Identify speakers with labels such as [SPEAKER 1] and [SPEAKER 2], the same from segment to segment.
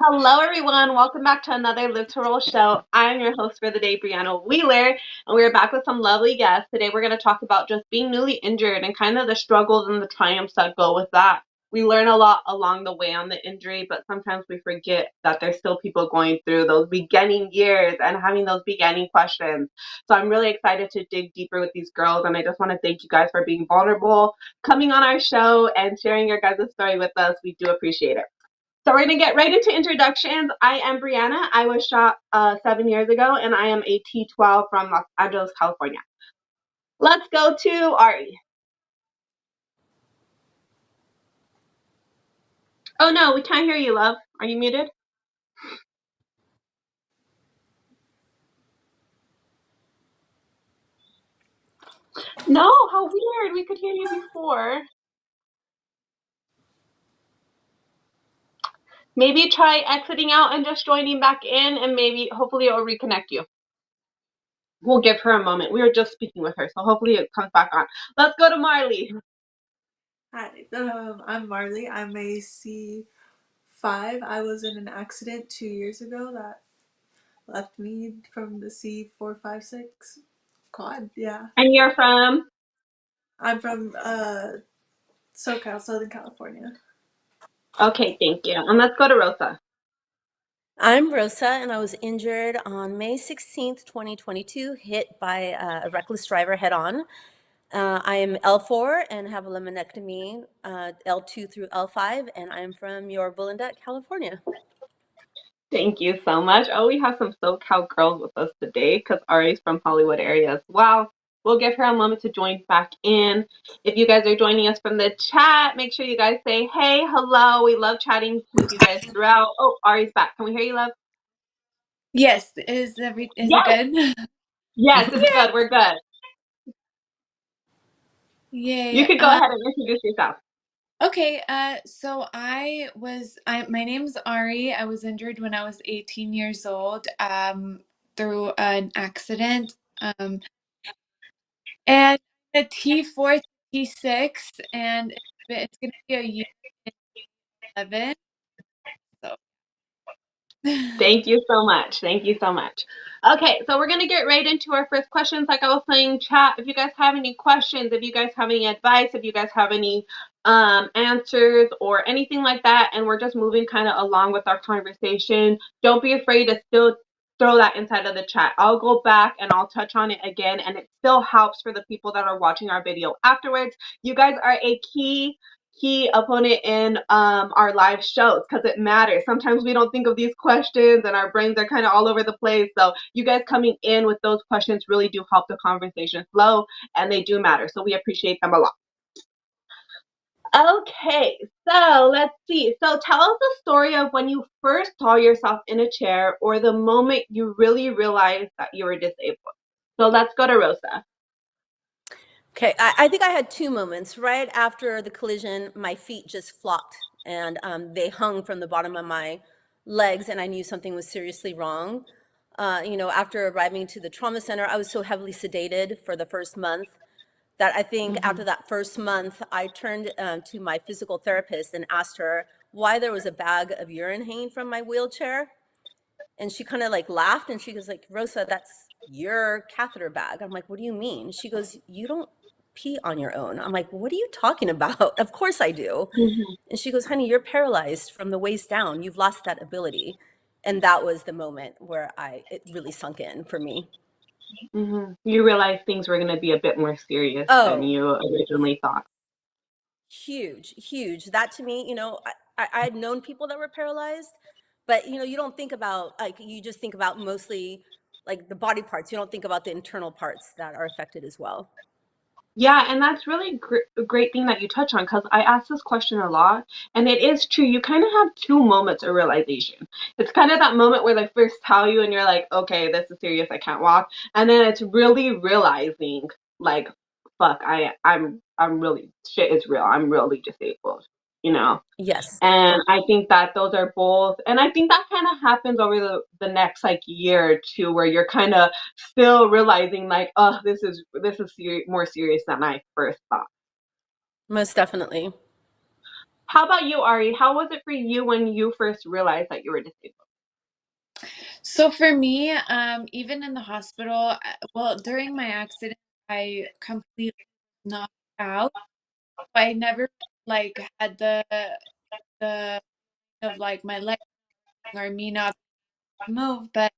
[SPEAKER 1] Hello, everyone. Welcome back to another Live to Roll show. I'm your host for the day, Brianna Wheeler, and we're back with some lovely guests. Today, we're going to talk about just being newly injured and kind of the struggles and the triumphs that go with that. We learn a lot along the way on the injury, but sometimes we forget that there's still people going through those beginning years and having those beginning questions. So I'm really excited to dig deeper with these girls, and I just want to thank you guys for being vulnerable, coming on our show, and sharing your guys' story with us. We do appreciate it. So we're going to get right into introductions. I am Brianna. I was shot 7 years ago, and I am a T12 from Los Angeles, California. Let's go to Ari. Oh, no, we can't hear you, love. Are you muted? No, how weird. We could hear you before. Maybe try exiting out and just joining back in, and maybe, hopefully, it will reconnect you. We'll give her a moment. We were just speaking with her, so hopefully it comes back on. Let's go to Marley.
[SPEAKER 2] Hi, I'm Marley. I'm a C5. I was in an accident 2 years ago that left me from the C456 quad. Yeah.
[SPEAKER 1] And you're from?
[SPEAKER 2] I'm from SoCal, Southern California.
[SPEAKER 1] Okay, thank you. And let's go to Rosa.
[SPEAKER 3] I'm Rosa, and I was injured on May 16th, 2022, hit by a reckless driver head on. I am L4 and have a laminectomy, L2 through L5, and I'm from Yorba Linda, California.
[SPEAKER 1] Thank you so much. Oh, we have some SoCal girls with us today because Ari's from Hollywood area as well. We'll give her a moment to join back in. If you guys are joining us from the chat, make sure you guys say, hey, hello. We love chatting with you guys throughout. Oh, Ari's back. Can we hear you, love?
[SPEAKER 2] Yes, is it
[SPEAKER 1] Yes.
[SPEAKER 2] good?
[SPEAKER 1] Yes, it's good. We're good. You
[SPEAKER 2] Yay.
[SPEAKER 1] could go ahead and introduce yourself.
[SPEAKER 2] Okay, so my name's Ari. I was injured when I was 18 years old, through an accident. And a T4 T6, and it's gonna be a year in 11. So
[SPEAKER 1] Thank you so much. Thank you so much. Okay, so we're going to get right into our first questions. Like I was saying, chat, if you guys have any questions, if you guys have any advice, if you guys have any answers or anything like that, and we're just moving kind of along with our conversation, don't be afraid to still throw that inside of the chat. I'll go back and I'll touch on it again, and it still helps for the people that are watching our video afterwards. You guys are a key opponent in our live shows because it matters. Sometimes we don't think of these questions and our brains are kind of all over the place. So you guys coming in with those questions really do help the conversation flow, and they do matter. So we appreciate them a lot. Okay, so let's see. So tell us the story of when you first saw yourself in a chair or the moment you really realized that you were disabled. So let's go to Rosa.
[SPEAKER 3] Okay, I think I had two moments. Right after the collision, my feet just flopped and they hung from the bottom of my legs, and I knew something was seriously wrong. After arriving to the trauma center, I was so heavily sedated for the first month that I think after that first month, I turned to my physical therapist and asked her why there was a bag of urine hanging from my wheelchair. And she kind of like laughed and she goes like, Rosa, that's your catheter bag. I'm like, what do you mean? She goes, you don't pee on your own. I'm like, what are you talking about? Of course I do.
[SPEAKER 1] Mm-hmm.
[SPEAKER 3] And she goes, honey, you're paralyzed from the waist down. You've lost that ability. And that was the moment where it really sunk in for me.
[SPEAKER 1] Mm-hmm. You realized things were going to be a bit more serious than
[SPEAKER 3] Oh,
[SPEAKER 1] you originally thought.
[SPEAKER 3] huge, huge. That to me, I had known people that were paralyzed, but you don't think about, like, you just think about mostly like the body parts. You don't think about the internal parts that are affected as well.
[SPEAKER 1] Yeah, and that's really a great thing that you touch on because I ask this question a lot, and it is true. You kind of have two moments of realization. It's kind of that moment where they first tell you, and you're like, okay, this is serious, I can't walk, and then it's really realizing, like, fuck, I'm really shit is real. I'm really disabled, you know.
[SPEAKER 3] Yes.
[SPEAKER 1] And I think that those are both, and I think that kind of happens over the next like year or two, where you're kind of still realizing like, oh, this is more serious than I first thought.
[SPEAKER 3] Most definitely.
[SPEAKER 1] How about you, Ari? How was it for you when you first realized that you were disabled?
[SPEAKER 4] So for me, even in the hospital, well, during my accident, I completely knocked out. I never like had the of like my leg or me not move, but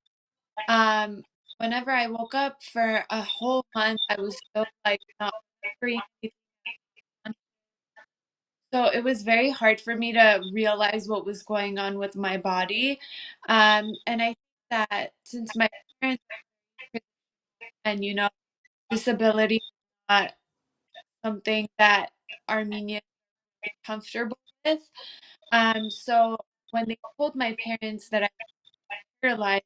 [SPEAKER 4] um, whenever I woke up for a whole month, I was still like not remembering anything. So it was very hard for me to realize what was going on with my body. And I think that since my parents and disability is not something that Armenians are comfortable with. So when they told my parents that I was paralyzed,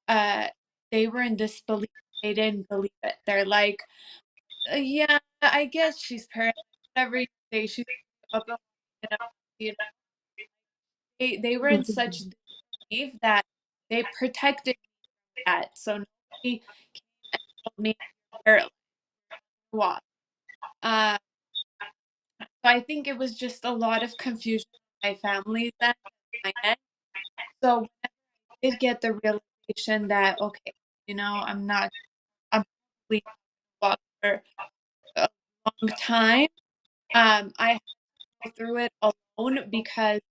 [SPEAKER 4] uh, they were in disbelief. They didn't believe it. They're like, yeah, I guess she's paralyzed. Whatever you say, she's up and walking, you know. They were in such
[SPEAKER 1] Mhm.
[SPEAKER 4] disbelief that they protected that. So nobody came and told me you're paralyzed to walk. Uh, so I think it was just a lot of confusion in my family then, on my end. So when I did get the realization that, okay, I'm probably not walk for a long time. I had to go through it alone because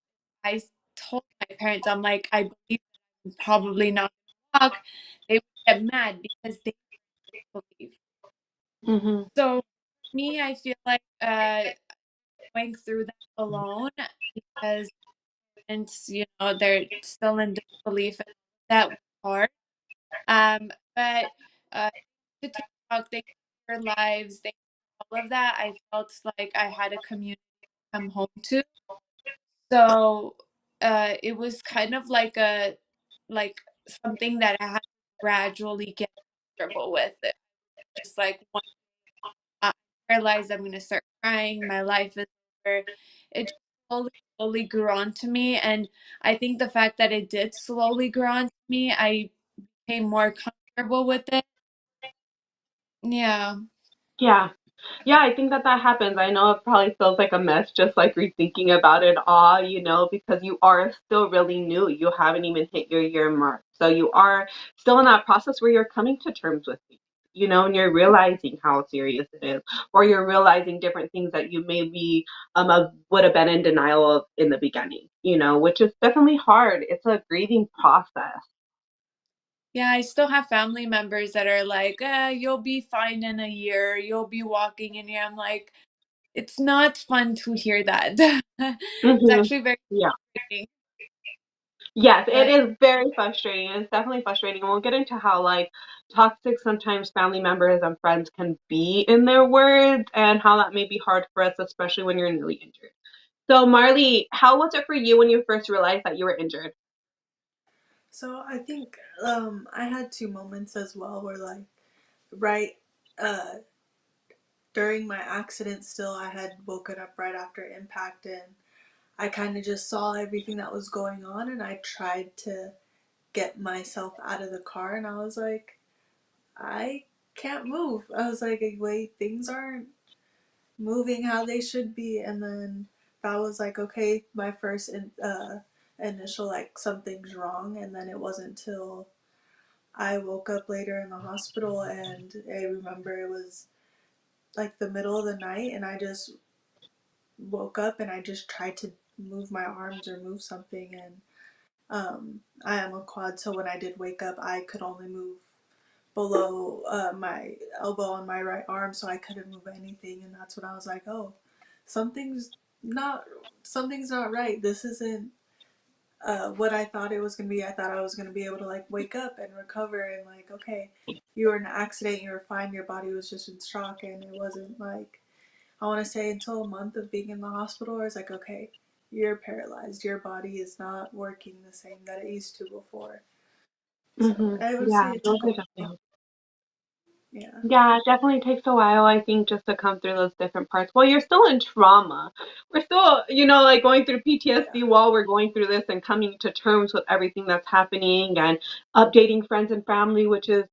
[SPEAKER 4] I told my parents, I'm like, I believe I'm probably not gonna walk. They would get mad because they believe.
[SPEAKER 1] Mhm.
[SPEAKER 4] So for me, I feel like going through that alone because they're still in disbelief and that was hard. But to TikTok, thank you for lives, thank you for all of that. I felt like I had a community to come home to. So it was kind of like something that I had to gradually get comfortable with. It just like one I realized I'm gonna start crying, my life is over. It just slowly grew on to me, and I think the fact that it did slowly grow on to me, I became more comfortable with it. Yeah.
[SPEAKER 1] Yeah. Yeah, I think that that happens. I know it probably feels like a mess just like rethinking about it all, because you are still really new. You haven't even hit your year mark. So you are still in that process where you're coming to terms with things, and you're realizing how serious it is, or you're realizing different things that you maybe would have been in denial of in the beginning, which is definitely hard. It's a grieving process.
[SPEAKER 4] Yeah, I still have family members that are like, you'll be fine in a year, you'll be walking in a year. I'm like, it's not fun to hear that. It's
[SPEAKER 1] Hmm.
[SPEAKER 4] actually very
[SPEAKER 1] Yeah.
[SPEAKER 4] frustrating.
[SPEAKER 1] Yes, it
[SPEAKER 4] But
[SPEAKER 1] is very frustrating. It's definitely frustrating. And we'll get into how like toxic sometimes family members and friends can be in their words and how that may be hard for us, especially when you're newly injured. So Marley, how was it for you when you first realized that you were injured?
[SPEAKER 2] So I think I had two moments as well where like right uh during my accident still I had woken up right after impact and I kind of just saw everything that was going on and I tried to get myself out of the car and I was like I can't move. I was like wait, things aren't moving how they should be and then that was like okay, my first initial like something's wrong and then it wasn't till I woke up later in the hospital and I remember it was like the middle of the night and I just woke up and I just tried to move my arms or move something and I am a quad so when I did wake up I could only move below my elbow on my right arm so I couldn't move anything and that's when I was like oh something's not something's not right, this isn't what I thought it was gonna be. I thought I was gonna be able to like wake up and recover and like, okay, you were in an accident, you were fine, your body was just in shock, and it wasn't like I want to say until a month of being in the hospital, I was like, okay, you're paralyzed, your body is not working the same that it used to before. So
[SPEAKER 1] Hmm.
[SPEAKER 2] I would say
[SPEAKER 1] Yeah,
[SPEAKER 2] it
[SPEAKER 1] those
[SPEAKER 2] took a
[SPEAKER 1] are
[SPEAKER 2] while.
[SPEAKER 1] definitely.
[SPEAKER 2] Yeah,
[SPEAKER 1] Yeah, it definitely takes a while, I think, just to come through those different parts. Well, you're still in trauma. We're still, like going through
[SPEAKER 2] yeah,
[SPEAKER 1] PTSD while we're going through this and coming to terms with everything that's happening and updating friends and family, which is,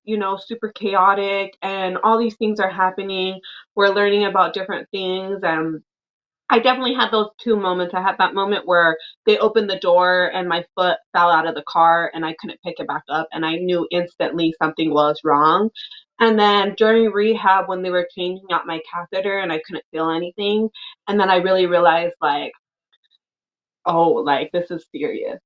[SPEAKER 1] super chaotic and all these things are happening. We're learning about different things. I definitely had those two moments. I had that moment where they opened the door and my foot fell out of the car and I couldn't pick it back up, and I knew instantly something was wrong. And then during rehab when they were changing out my catheter and I couldn't feel anything, and then I really realized like, oh, like this is serious,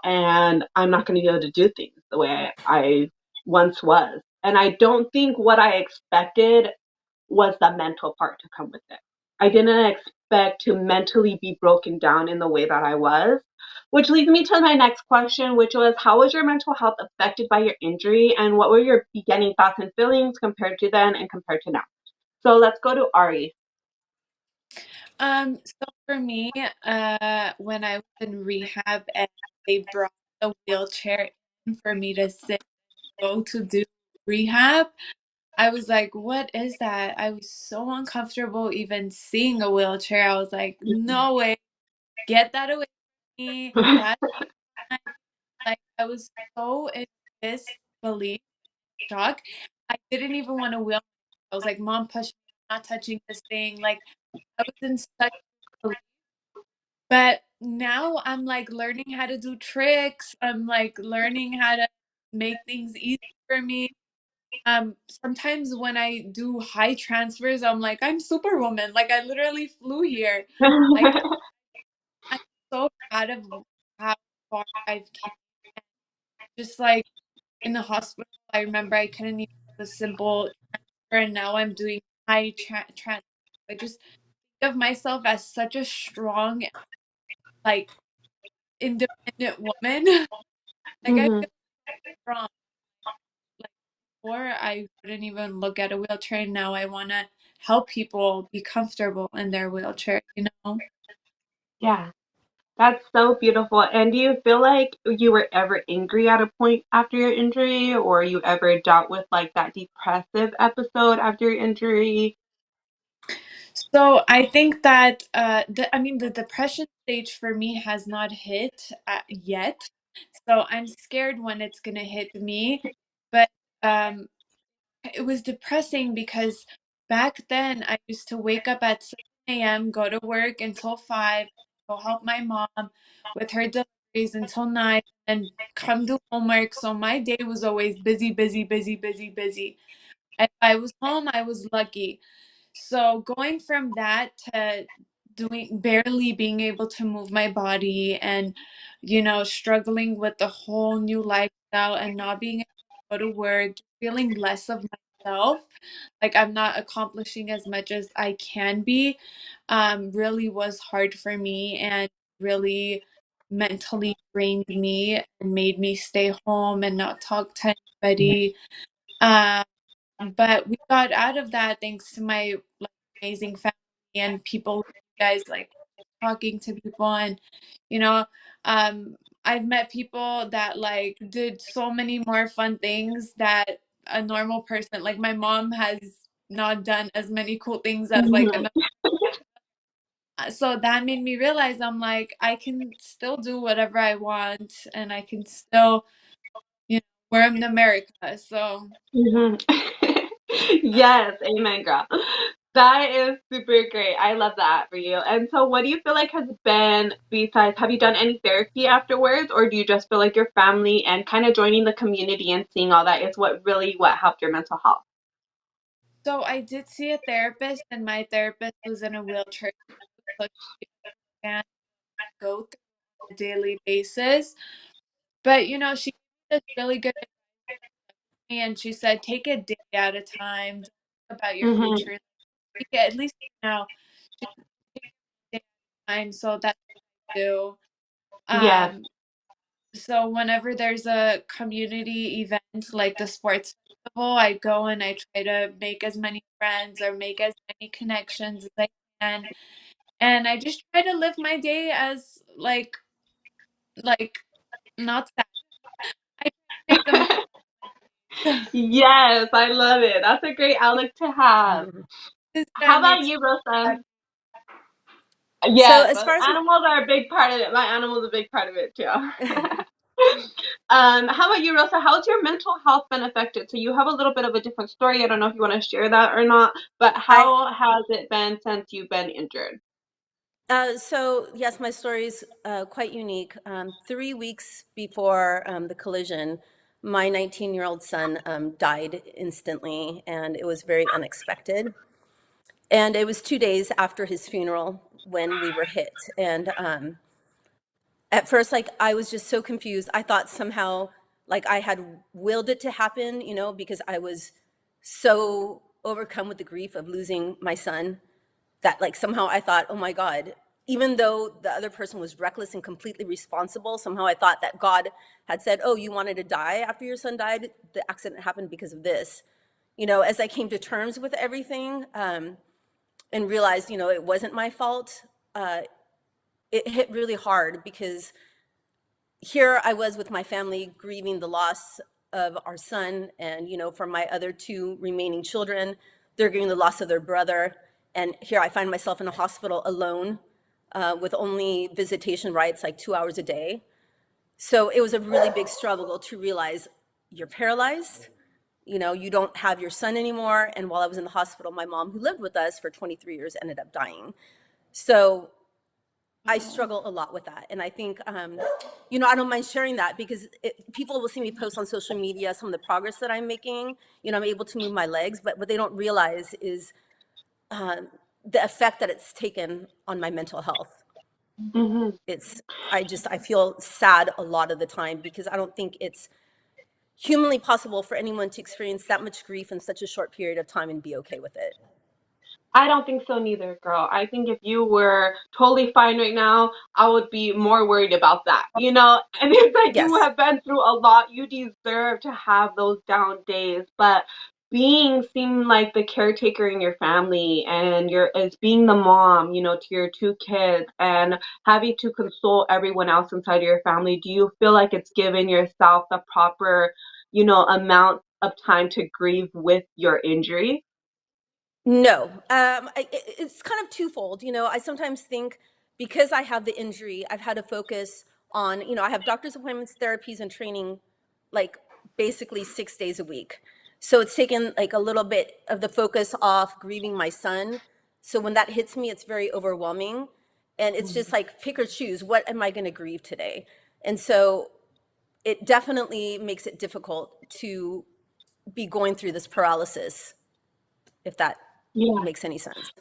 [SPEAKER 1] and I'm not going to be able to do things the way I once was. And I don't think what I expected was the mental part to come with it. I didn't expect to mentally be broken down in the way that I was, which leads me to my next question, which was how was your mental health affected by your injury and what were your beginning thoughts and feelings compared to then and compared to now? So let's go to Ari.
[SPEAKER 4] So for me, when I was in rehab and they brought a wheelchair in for me to sit, go to do rehab, I was like, what is that? I was so uncomfortable even seeing a wheelchair. I was like, no way, get that away from me. That's like, I was so in disbelief, shock. I didn't even want to wheel. I was like, Mom, push me, I'm not touching this thing. Like, I was in such disbelief. But now I'm like learning how to do tricks. I'm like learning how to make things easy for me. Sometimes when I do high transfers, I'm like, I'm Superwoman. Like I literally flew here. Like I'm so proud of how far I've came. And just like in the hospital, I remember I couldn't even do a simple transfer, and now I'm doing high transfer. I just think of myself as such a strong, like independent woman. Like I
[SPEAKER 1] Hmm.
[SPEAKER 4] feel strong. Like before, I wouldn't even look at a wheelchair. Now I want to help people be comfortable in their wheelchair, you know?
[SPEAKER 1] Yeah, that's so beautiful. And do you feel like you were ever angry at a point after your injury, or you ever dealt with like that depressive episode after your injury?
[SPEAKER 4] So I think that I mean the depression stage for me has not hit yet. So I'm scared when it's gonna hit me. But um, it was depressing because back then I used to wake up at 7 a.m., go to work until 5, go help my mom with her deliveries until 9, and come do homework. So my day was always busy, busy, busy, busy, busy. If I was home, I was lucky. So going from that to doing barely being able to move my body and struggling with the whole new lifestyle and not being able to go to work, feeling less of myself, like I'm not accomplishing as much as I can be, really was hard for me and really mentally drained me and made me stay home and not talk to anybody. Um, but we got out of that thanks to my like amazing family and people, you guys, like talking to people. And you know um I've met people that like did so many more fun things that a normal person, like my mom, has not done as many cool things as like
[SPEAKER 1] Mhm.
[SPEAKER 4] another. So that made me realize I'm like, I can still do whatever I want and I can still, we're in America. So
[SPEAKER 1] Mhm. Yes, amen, girl. That is super great. I love that for you. And so, what do you feel like has been, besides, have you done any therapy afterwards, or do you just feel like your family and kind of joining the community and seeing all that is what helped your mental health?
[SPEAKER 4] so I did see a therapist, and my therapist was in a wheelchair, so she can go through on a daily basis. But she gave me this really good advice, and she said, take a day at a time, don't think about your
[SPEAKER 1] Hmm.
[SPEAKER 4] future. Take it, at least now, she said, take it a day at a time. So that's what I do.
[SPEAKER 1] Yes.
[SPEAKER 4] Um, so whenever there's a community event like the sports festival, I go and I try to make as many friends or make as many connections as I can. And I just try to live my day as like not sad. I try to make the most.
[SPEAKER 1] Yes, I love it. That's a great outlook to have.
[SPEAKER 3] Mhm.
[SPEAKER 4] Just
[SPEAKER 1] How
[SPEAKER 4] that
[SPEAKER 1] about
[SPEAKER 4] makes
[SPEAKER 1] you, Rosa?
[SPEAKER 4] that.
[SPEAKER 3] So
[SPEAKER 1] Yes,
[SPEAKER 3] as
[SPEAKER 1] but
[SPEAKER 3] far as
[SPEAKER 1] animals are a big part of it. My animal's a big part of it too. How about you, Rosa? How's your mental health been affected? So you have a little bit of a different story. I don't know if you want to share that or not, but
[SPEAKER 3] I
[SPEAKER 1] how has it been since you've been injured?
[SPEAKER 3] So yes, my story is quite unique. 3 weeks before the collision, my 19-year-old son died instantly, and it was very unexpected. And it was 2 days after his funeral when we were hit. And at first, like, I was just so confused. I thought somehow, like, I had willed it to happen, because I was so overcome with the grief of losing my son, that, like, somehow I thought, oh my God, even though the other person was reckless and completely responsible, somehow I thought that God had said, oh, you wanted to die after your son died? The accident happened because of this. As I came to terms with everything, and realized, it wasn't my fault, uh, it hit really hard, because here I was with my family grieving the loss of our son, and for my other two remaining children, they're grieving the loss of their brother, and here I find myself in a hospital alone, with only visitation rights, like 2 hours a day. So it was a really big struggle to realize you're paralyzed, you don't have your son anymore. And while I was in the hospital, my mom, who lived with us for 23 years, ended up dying. So I struggle a lot with that. And I think, I don't mind sharing that, because people will see me post on social media some of the progress that I'm making. I'm able to move my legs, but what they don't realize is the effect that it's taken on my mental health.
[SPEAKER 1] Hmm.
[SPEAKER 3] It's, I feel sad a lot of the time, because I don't think it's humanly possible for anyone to experience that much grief in such a short period of time and be okay with it.
[SPEAKER 1] I don't think so neither, girl. I think if you were totally fine right now, I would be more worried about that, you know? And it's like you
[SPEAKER 3] Yes.
[SPEAKER 1] have been through a lot. You deserve to have those down days. But seem like the caretaker in your family, and as being the mom, to your two kids, and having to console everyone else inside of your family, do you feel like it's given yourself the proper, amount of time to grieve with your injury?
[SPEAKER 3] No, it's kind of twofold. I sometimes think, because I have the injury, I've had to focus on, I have doctor's appointments, therapies, and training, like, basically 6 days a week. So it's taken, like, a little bit of the focus off grieving my son. So when that hits me, it's very overwhelming. And it's just like, pick or choose. What am I going to grieve today? And so it definitely makes it difficult to be going through this paralysis, if that
[SPEAKER 1] Yeah.
[SPEAKER 3] makes any sense.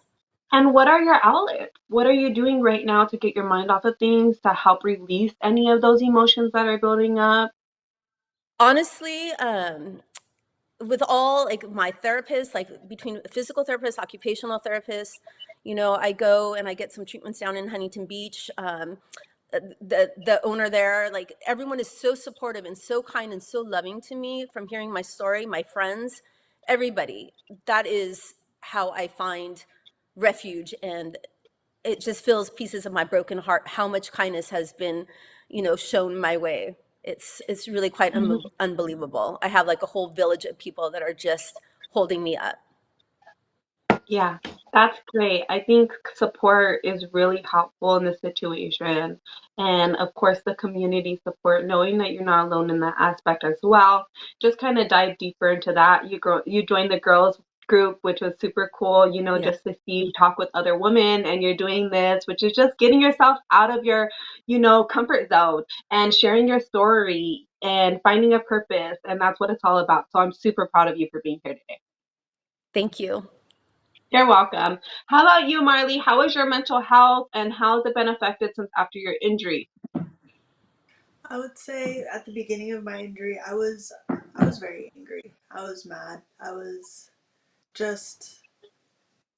[SPEAKER 1] And what are your outlets? What are you doing right now to get your mind off of things, to help release any of those emotions that are building up?
[SPEAKER 3] Honestly, with all, like, my therapists, like, between physical therapists, occupational therapists, I go and I get some treatments down in Huntington Beach. The owner there, like, everyone is so supportive and so kind and so loving to me. From hearing my story, my friends, everybody, that is how I find refuge. And it just fills pieces of my broken heart how much kindness has been, shown my way. It's really quite
[SPEAKER 1] Mhm.
[SPEAKER 3] unbelievable. I have, like, a whole village of people that are just holding me up.
[SPEAKER 1] Yeah, that's great. I think support is really helpful in this situation. And of course, the community support, knowing that you're not alone in that aspect as well. Just kind of dive deeper into that. You joined the girls group, which was super cool,
[SPEAKER 3] Yeah.
[SPEAKER 1] just to see you talk with other women, and you're doing this, which is just getting yourself out of your, comfort zone, and sharing your story and finding a purpose. And that's what it's all about. So I'm super proud of you for being here today.
[SPEAKER 3] Thank you.
[SPEAKER 1] You're welcome. How about you, Marley? How is your mental health, and how has it been affected since after your injury?
[SPEAKER 2] I would say at the beginning of my injury, I was very angry. I was mad. I was just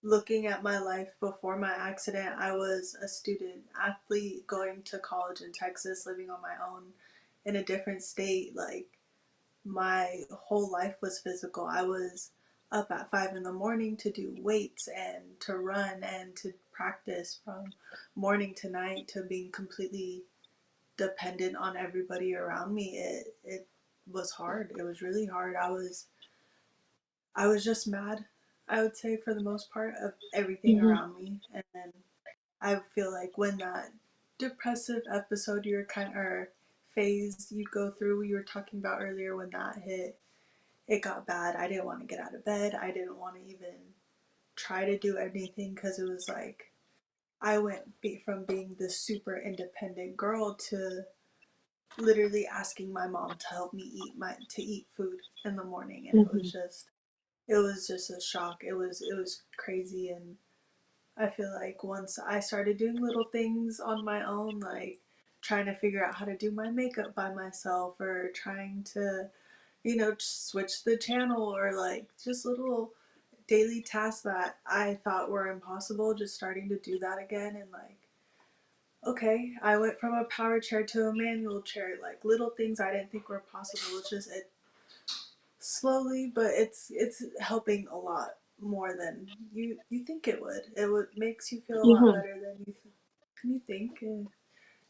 [SPEAKER 2] looking at my life before my accident. I was a student athlete going to college in Texas, living on my own in a different state. Like, my whole life was physical. I was up at 5 in the morning to do weights and to run and to practice from morning to night, to being completely dependent on everybody around me. It was hard. It was really hard. I was just mad, I would say, for the most part, of everything
[SPEAKER 1] Hmm.
[SPEAKER 2] around me. And then I feel like when that depressive episode you're kind or phase you go through, you were talking about earlier, when that hit, it got bad. I didn't want to get out of bed. I didn't want to even try to do anything, because it was like I went from being this super independent girl to literally asking my mom to help me eat food in the morning, and
[SPEAKER 1] Mhm.
[SPEAKER 2] it was just a shock. It was crazy. And I feel like once I started doing little things on my own, like trying to figure out how to do my makeup by myself, or trying to, switch the channel, or like just little daily tasks that I thought were impossible, just starting to do that again. And like, okay, I went from a power chair to a manual chair, like little things I didn't think were possible. It's just it slowly, but it's helping a lot more than you think it would. It would makes you feel a lot
[SPEAKER 1] Mhm.
[SPEAKER 2] better than you think. And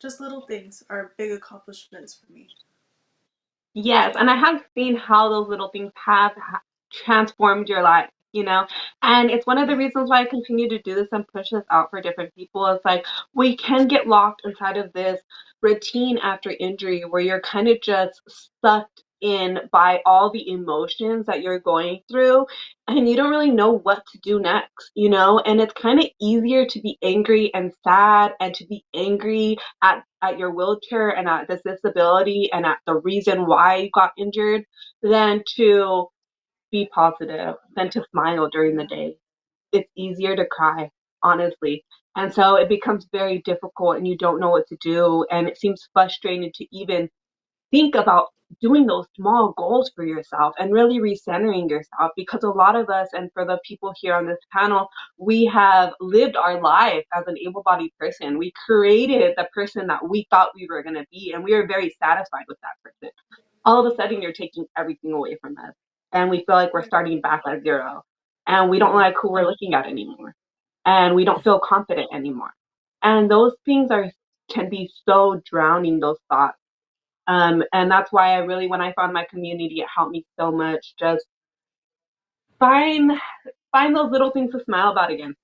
[SPEAKER 2] just little things are big accomplishments for me.
[SPEAKER 1] Yes, and I have seen how those little things have transformed your life, you know? And it's one of the
[SPEAKER 2] Yeah,
[SPEAKER 1] reasons why I continue to do this and push this out for different people. It's like we can get locked inside of this routine after injury where you're kind of just sucked in by all the emotions that you're going through and you don't really know what to do next, you know? And it's kind of easier to be angry and sad and to be angry at your wheelchair and at this disability and at the reason why you got injured than to be positive, than to smile during the
[SPEAKER 2] yeah,
[SPEAKER 1] day. It's easier to cry, honestly. And so it becomes very difficult and you don't know what to do. And it seems frustrating to even think about doing those small goals for yourself and really recentering yourself because a lot of us, and for the people here on this panel, we have lived our life as an able-bodied person. We created the person that we thought we were going to be and we were very satisfied with that person. All of a sudden you're taking everything away from us and we feel like we're
[SPEAKER 2] right,
[SPEAKER 1] starting back at zero and we don't like who we're looking at anymore and we don't feel confident anymore, and those things are can be so drowning, those thoughts. And that's why I really, when I found my community, it helped me so much. Just find find those little things to smile about again,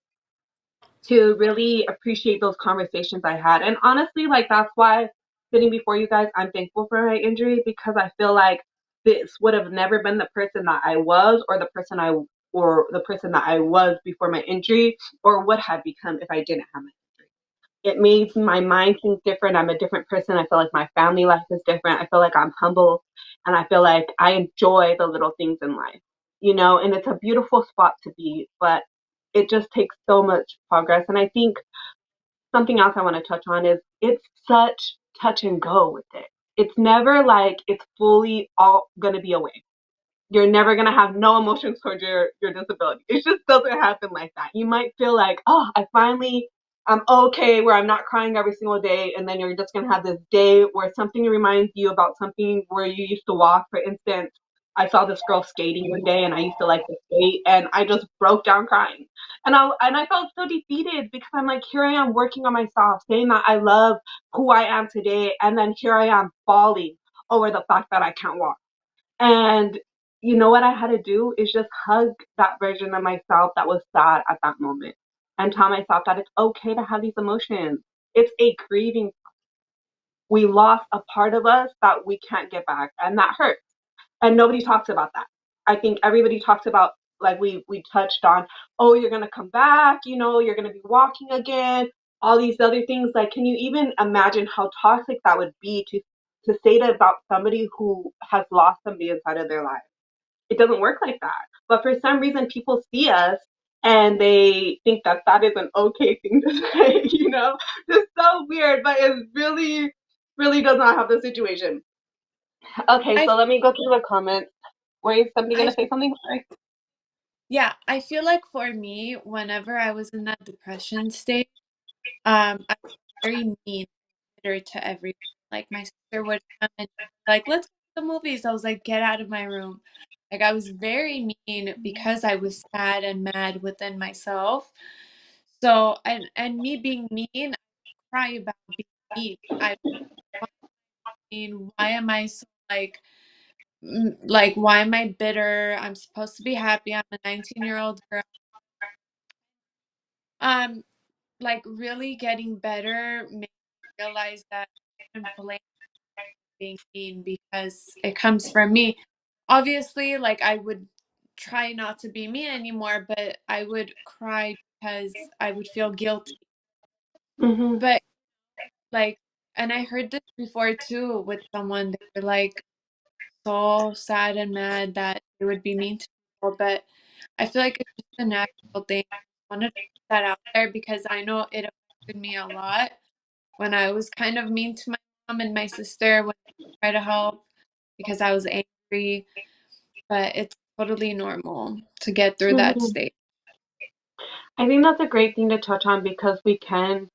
[SPEAKER 1] to really appreciate those conversations I had. And honestly, like that's why sitting before you guys, I'm thankful for my injury because I feel like this would have never been the person that I was, or the person that I was before my injury, or would have become if I didn't have my. It made my mind think different. I'm a different person. I feel like my family life is different. I feel like I'm humble and I feel like I enjoy the little things in life, you know, and it's a beautiful spot to be, but it just takes so much progress. And I think something else I want to touch on is it's such touch and go with it. It's never like it's fully all going to be away. You're never gonna have no emotions towards your disability. It just doesn't happen like that. You might feel like, oh, I'm okay, where I'm not crying every single day, and then you're just gonna have this day where something reminds you about something where you used to walk. For instance, I saw this girl skating one day, and I used to like to skate, and I just broke down crying, and I felt so defeated because I'm like, here I am working on myself, saying that I love who I am today, and then here I am falling over the fact that I can't walk. And you know what I had to do is just hug that version of myself that was sad at that moment and tell myself that it's okay to have these emotions. It's a grieving. We lost a part of us that we can't get back, and that hurts. And nobody talks about that. I think everybody talks about, like we touched on, oh, you're gonna come back, you know, you're gonna be walking again, all these other things. Like, can you even imagine how toxic that would be to say that about somebody who has lost somebody inside of their life? It doesn't work like that. But for some reason, people see us and they think that that is an okay thing to say, you know? It's so weird, but it really, really does not have the situation. Okay,
[SPEAKER 4] I
[SPEAKER 1] so let me go through the comments. Were somebody
[SPEAKER 4] I
[SPEAKER 1] gonna say something? Sorry.
[SPEAKER 4] Yeah, I feel like for me, whenever I was in that depression state, I was very mean bitter to everyone. Like my sister would come and like, let's go to the movies. I was like, get out of my room. Like I was very mean because I was sad and mad within myself. So and me being mean, I cry about being mean. I mean, why am I so like why am I bitter? I'm supposed to be happy. I'm a 19-year-old girl. Um, like really getting better made me realize that I can blame being mean because it comes from me. Obviously, like I would try not to be mean anymore, but I would cry because I would feel guilty.
[SPEAKER 1] Mhm.
[SPEAKER 4] But like, and I heard this before too with someone. They were like so sad and mad that they would be mean to people, but I feel like it's just a natural thing. I wanted to put that out there because I know it affected me a lot when I was kind of mean to my mom and my sister when I tried to help because I was angry. But it's totally normal to get through that
[SPEAKER 1] Mhm.
[SPEAKER 4] stage.
[SPEAKER 1] I think that's a great thing to touch on because we can,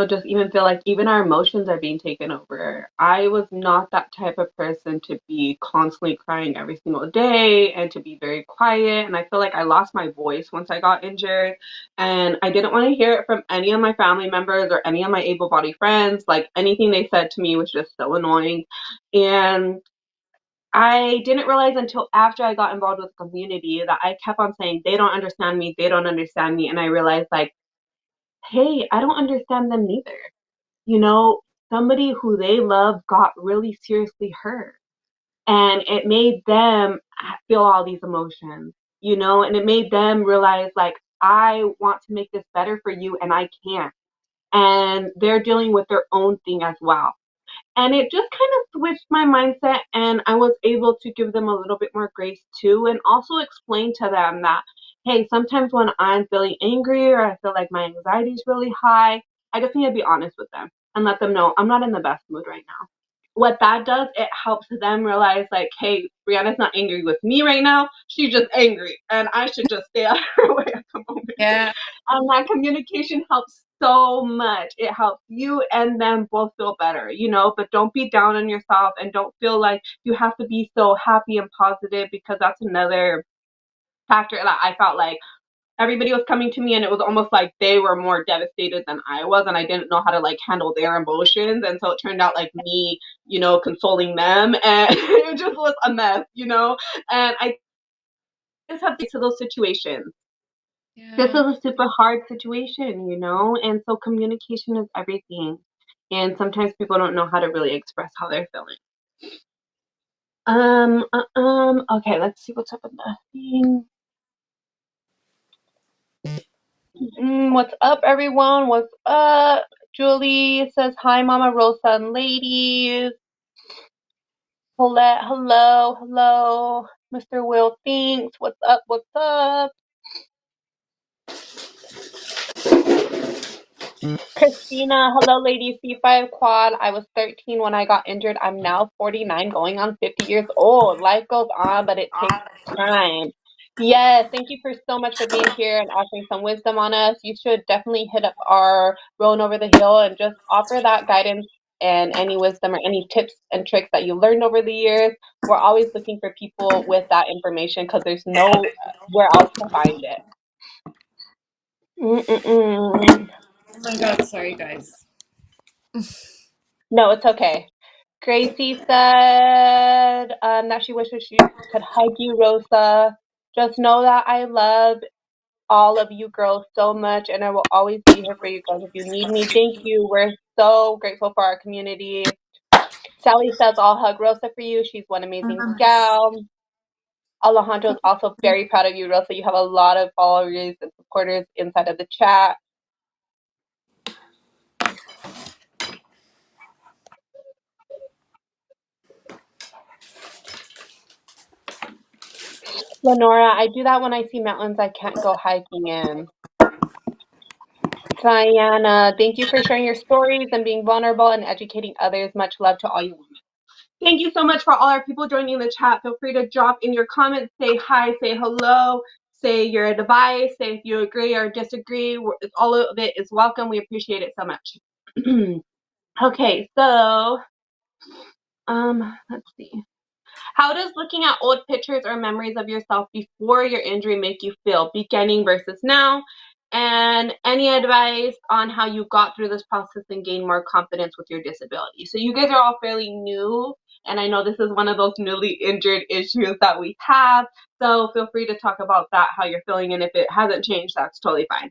[SPEAKER 1] just even feel like even our emotions are being taken over. I was not that type of person to be constantly crying every single day and to be very quiet. And I feel like I lost my voice once I got injured. And I didn't want to hear it from any of my family members or any of my able bodied friends. Like anything they said to me was just so annoying. And I didn't realize until after I got involved with the community that I kept on saying, they don't understand me, they don't understand me. And I realized, like, hey, I don't understand them neither. You know, somebody who they love got really seriously hurt. And it made them feel all these emotions, and it made them realize, like, I want to make this better for you and I can't. And they're dealing with their own thing as well. And it just kind of switched my mindset, and I was able to give them a little bit more grace too, and also explain to them that, hey, sometimes when I'm feeling angry or I feel like my anxiety is really high, I just need to be honest with them and let them know I'm not in the best mood right now. What that does, it helps them realize, like, hey, Brianna's not angry with me right now. She's just angry, and I should just stay out of her way at the moment.
[SPEAKER 4] Yeah,
[SPEAKER 1] And that communication helps so much. It helps you and them both feel better, but don't be down on yourself and don't feel like you have to be so happy and positive, because that's another factor that I felt like everybody was coming to me and it was almost like they were more devastated than I was, and I didn't know how to like handle their emotions. And so it turned out like me, consoling them, and it just was a mess. And I just have to get to those situations. This is
[SPEAKER 4] yeah,
[SPEAKER 1] a super hard situation, and so communication is everything. And sometimes people don't know how to really express how they're feeling. Okay, let's see what's up in the thing. What's up, everyone? What's up? Julie says, hi, Mama Rosa and ladies. Colette, hello, hello. Mr. Will thinks, what's up, what's up? Christina, hello, ladies. C5 quad. I was 13 when I got injured. I'm now 49, going on 50 years old. Life goes on, but it takes time. Yes, thank you for so much for being here and offering some wisdom on us. You should definitely hit up our Rolling Over the Hill and just offer that guidance and any wisdom or any tips and tricks that you learned over the years. We're always looking for people with that information because there's nowhere else to find it. Mm-mm-mm.
[SPEAKER 4] oh my God, sorry guys.
[SPEAKER 1] No, it's okay. Gracie said that she wishes she could hug you, Rosa. Just know that I love all of you girls so much, and I will always be here for you guys if you need me. Thank you. We're so grateful for our community. Sally says, I'll hug Rosa for you. She's one amazing gal. Alejandro is also very proud of you, Rosa. You have a lot of followers and supporters inside of the chat. Lenora, I do that when I see mountains I can't go hiking in. Diana, thank you for sharing your stories and being vulnerable and educating others. Much love to all you women. Thank you so much for all our people joining the chat. Feel free to drop in your comments, say hi, say hello, say your advice, say if you agree or disagree. All of it is welcome. We appreciate it so much. Okay, so let's see. How does looking at old pictures or memories of yourself before your injury make you feel, beginning versus now? And any advice on how you got through this process and gained more confidence with your disability? So you guys are all fairly new, and I know this is one of those newly injured issues that we have. So feel free to talk about that, how you're feeling, and if it hasn't changed, that's totally fine.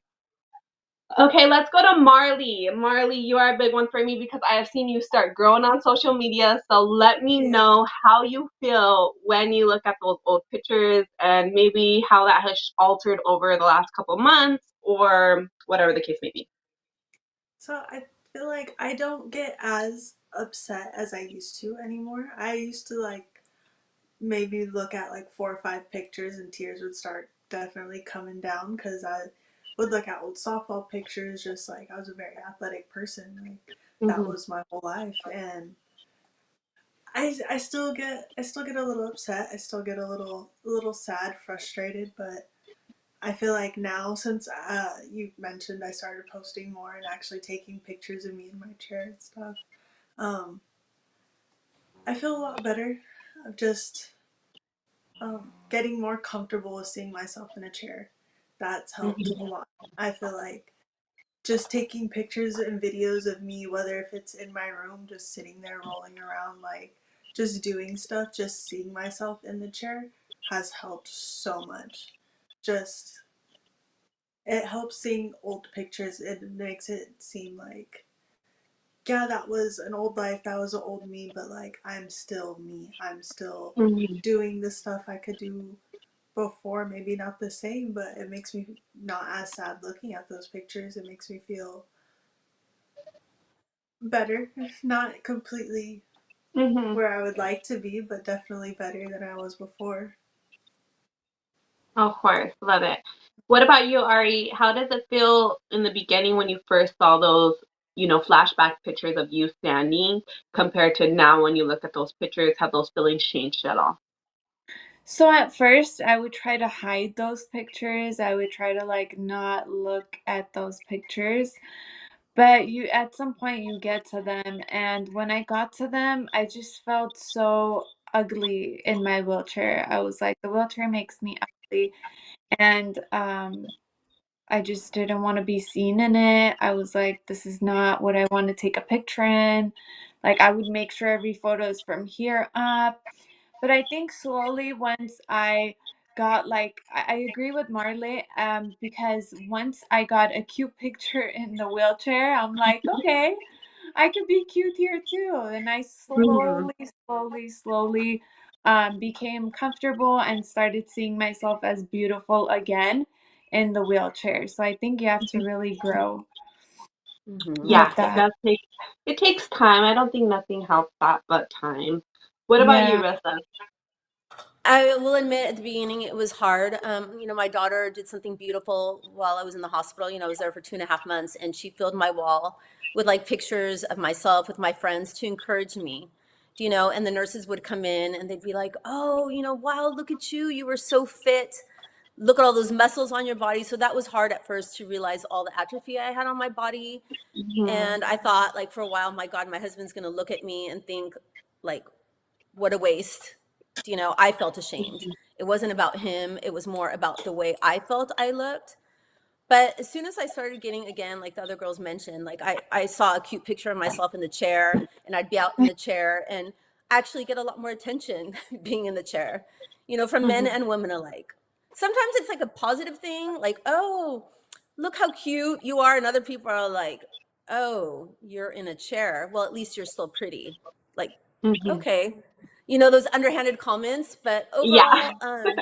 [SPEAKER 1] Okay, let's go to Marley. Marley, you are a big one for me because I have seen you start growing on social media. So let me
[SPEAKER 2] Yeah.
[SPEAKER 1] know how you feel when you look at those old pictures and maybe how that has altered over the last couple months or whatever the case may be.
[SPEAKER 2] So I feel like I don't get as upset as I used to anymore. I used to like maybe look at like 4 or 5 pictures and tears would start definitely coming down because I would look at old softball pictures. Just like I was a very athletic person, like that
[SPEAKER 1] Mhm.
[SPEAKER 2] was my whole life, and I still get a little upset. I still get a little sad, frustrated, but I feel like now since you mentioned I started posting more and actually taking pictures of me in my chair and stuff, um, I feel a lot better. Of just getting more comfortable with seeing myself in a chair. That's helped a
[SPEAKER 1] Mhm.
[SPEAKER 2] lot. I feel like just taking pictures and videos of me, whether if it's in my room, just sitting there rolling around, like just doing stuff, just seeing myself in the chair has helped so much. Just it helps seeing old pictures. It makes it seem like yeah, that was an old life, that was an old me, but like I'm still me. I'm still
[SPEAKER 1] Mhm.
[SPEAKER 2] doing the stuff I could do before, maybe not the same, but it makes me not as sad looking at those pictures. It makes me feel better. Not completely
[SPEAKER 1] Mhm.
[SPEAKER 2] where I would like to be, but definitely better than I was before.
[SPEAKER 1] Of course, love it. What about you, Ari? How does it feel in the beginning when you first saw those, flashback pictures of you standing compared to now when you look at those pictures? Have those feelings changed at all?
[SPEAKER 4] So at first, I would try to hide those pictures. I would try to like not look at those pictures. But you at some point you get to them, and when I got to them, I just felt so ugly in my wheelchair. I was like, the wheelchair makes me ugly, and I just didn't want to be seen in it. I was like, this is not what I want to take a picture in. Like I would make sure every photo is from here up. But I think slowly once I got like I agree with Marley, because once I got a cute picture in the wheelchair, I'm like, okay, I could be cute here too. And I
[SPEAKER 1] Mhm.
[SPEAKER 4] slowly became comfortable and started seeing myself as beautiful again in the wheelchair. So I think you have to really grow
[SPEAKER 3] Hmm.
[SPEAKER 1] Yeah,
[SPEAKER 4] with
[SPEAKER 1] it
[SPEAKER 4] that.
[SPEAKER 1] does it takes time. I don't think nothing helps that but time. What about you,
[SPEAKER 4] Yeah.
[SPEAKER 1] Rissa?
[SPEAKER 3] I will admit at the beginning it was hard. My daughter did something beautiful while I was in the hospital. I was there for 2.5 months, and she filled my wall with like pictures of myself with my friends to encourage me. And the nurses would come in and they'd be like, "Oh, wow, look at you. You were so fit. Look at all those muscles on your body." So that was hard at first to realize all the atrophy I had on my body.
[SPEAKER 1] Mhm.
[SPEAKER 3] And I thought, like, for a while, my God, my husband's going to look at me and think, like, what a waste. I felt ashamed. It wasn't about him, it was more about the way I felt I looked. But as soon as I started getting, again, like the other girls mentioned, like I saw a cute picture of myself in the chair, and I'd be out in the chair and actually get a lot more attention being in the chair, from men
[SPEAKER 1] Mhm.
[SPEAKER 3] and women alike. Sometimes it's like a positive thing, like, oh, look how cute you are. And other people are like, oh, you're in a chair. Well, at least you're still pretty. Like,
[SPEAKER 1] Mhm.
[SPEAKER 3] okay. Those underhanded comments. But
[SPEAKER 1] Yeah.
[SPEAKER 3] overall,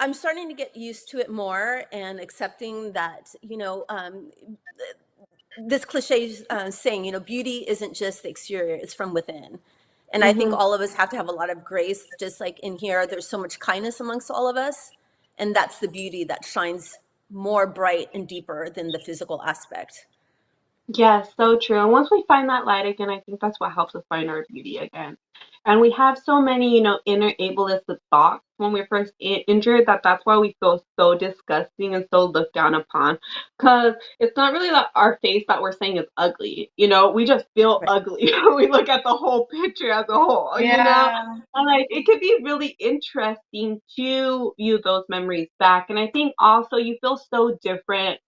[SPEAKER 3] I'm starting to get used to it more and accepting that, this cliche saying, beauty isn't just the exterior, it's from within. And I think
[SPEAKER 1] Mhm.
[SPEAKER 3] all of us have to have a lot of grace, just like in here, there's so much kindness amongst all of us. And that's the beauty that shines more bright and deeper than the physical aspect.
[SPEAKER 1] Yes, so true. And once we find that light again, I think that's what helps us find our beauty again. And we have so many, inner ableist thoughts when we're first injured that that's why we feel so disgusting and so looked down upon. Because it's not really that our face that we're saying is ugly. We just feel
[SPEAKER 3] Right.
[SPEAKER 1] ugly when we look at the whole picture as a whole.
[SPEAKER 4] Yeah.
[SPEAKER 1] And like it could be really interesting to view those memories back. And I think also you feel so different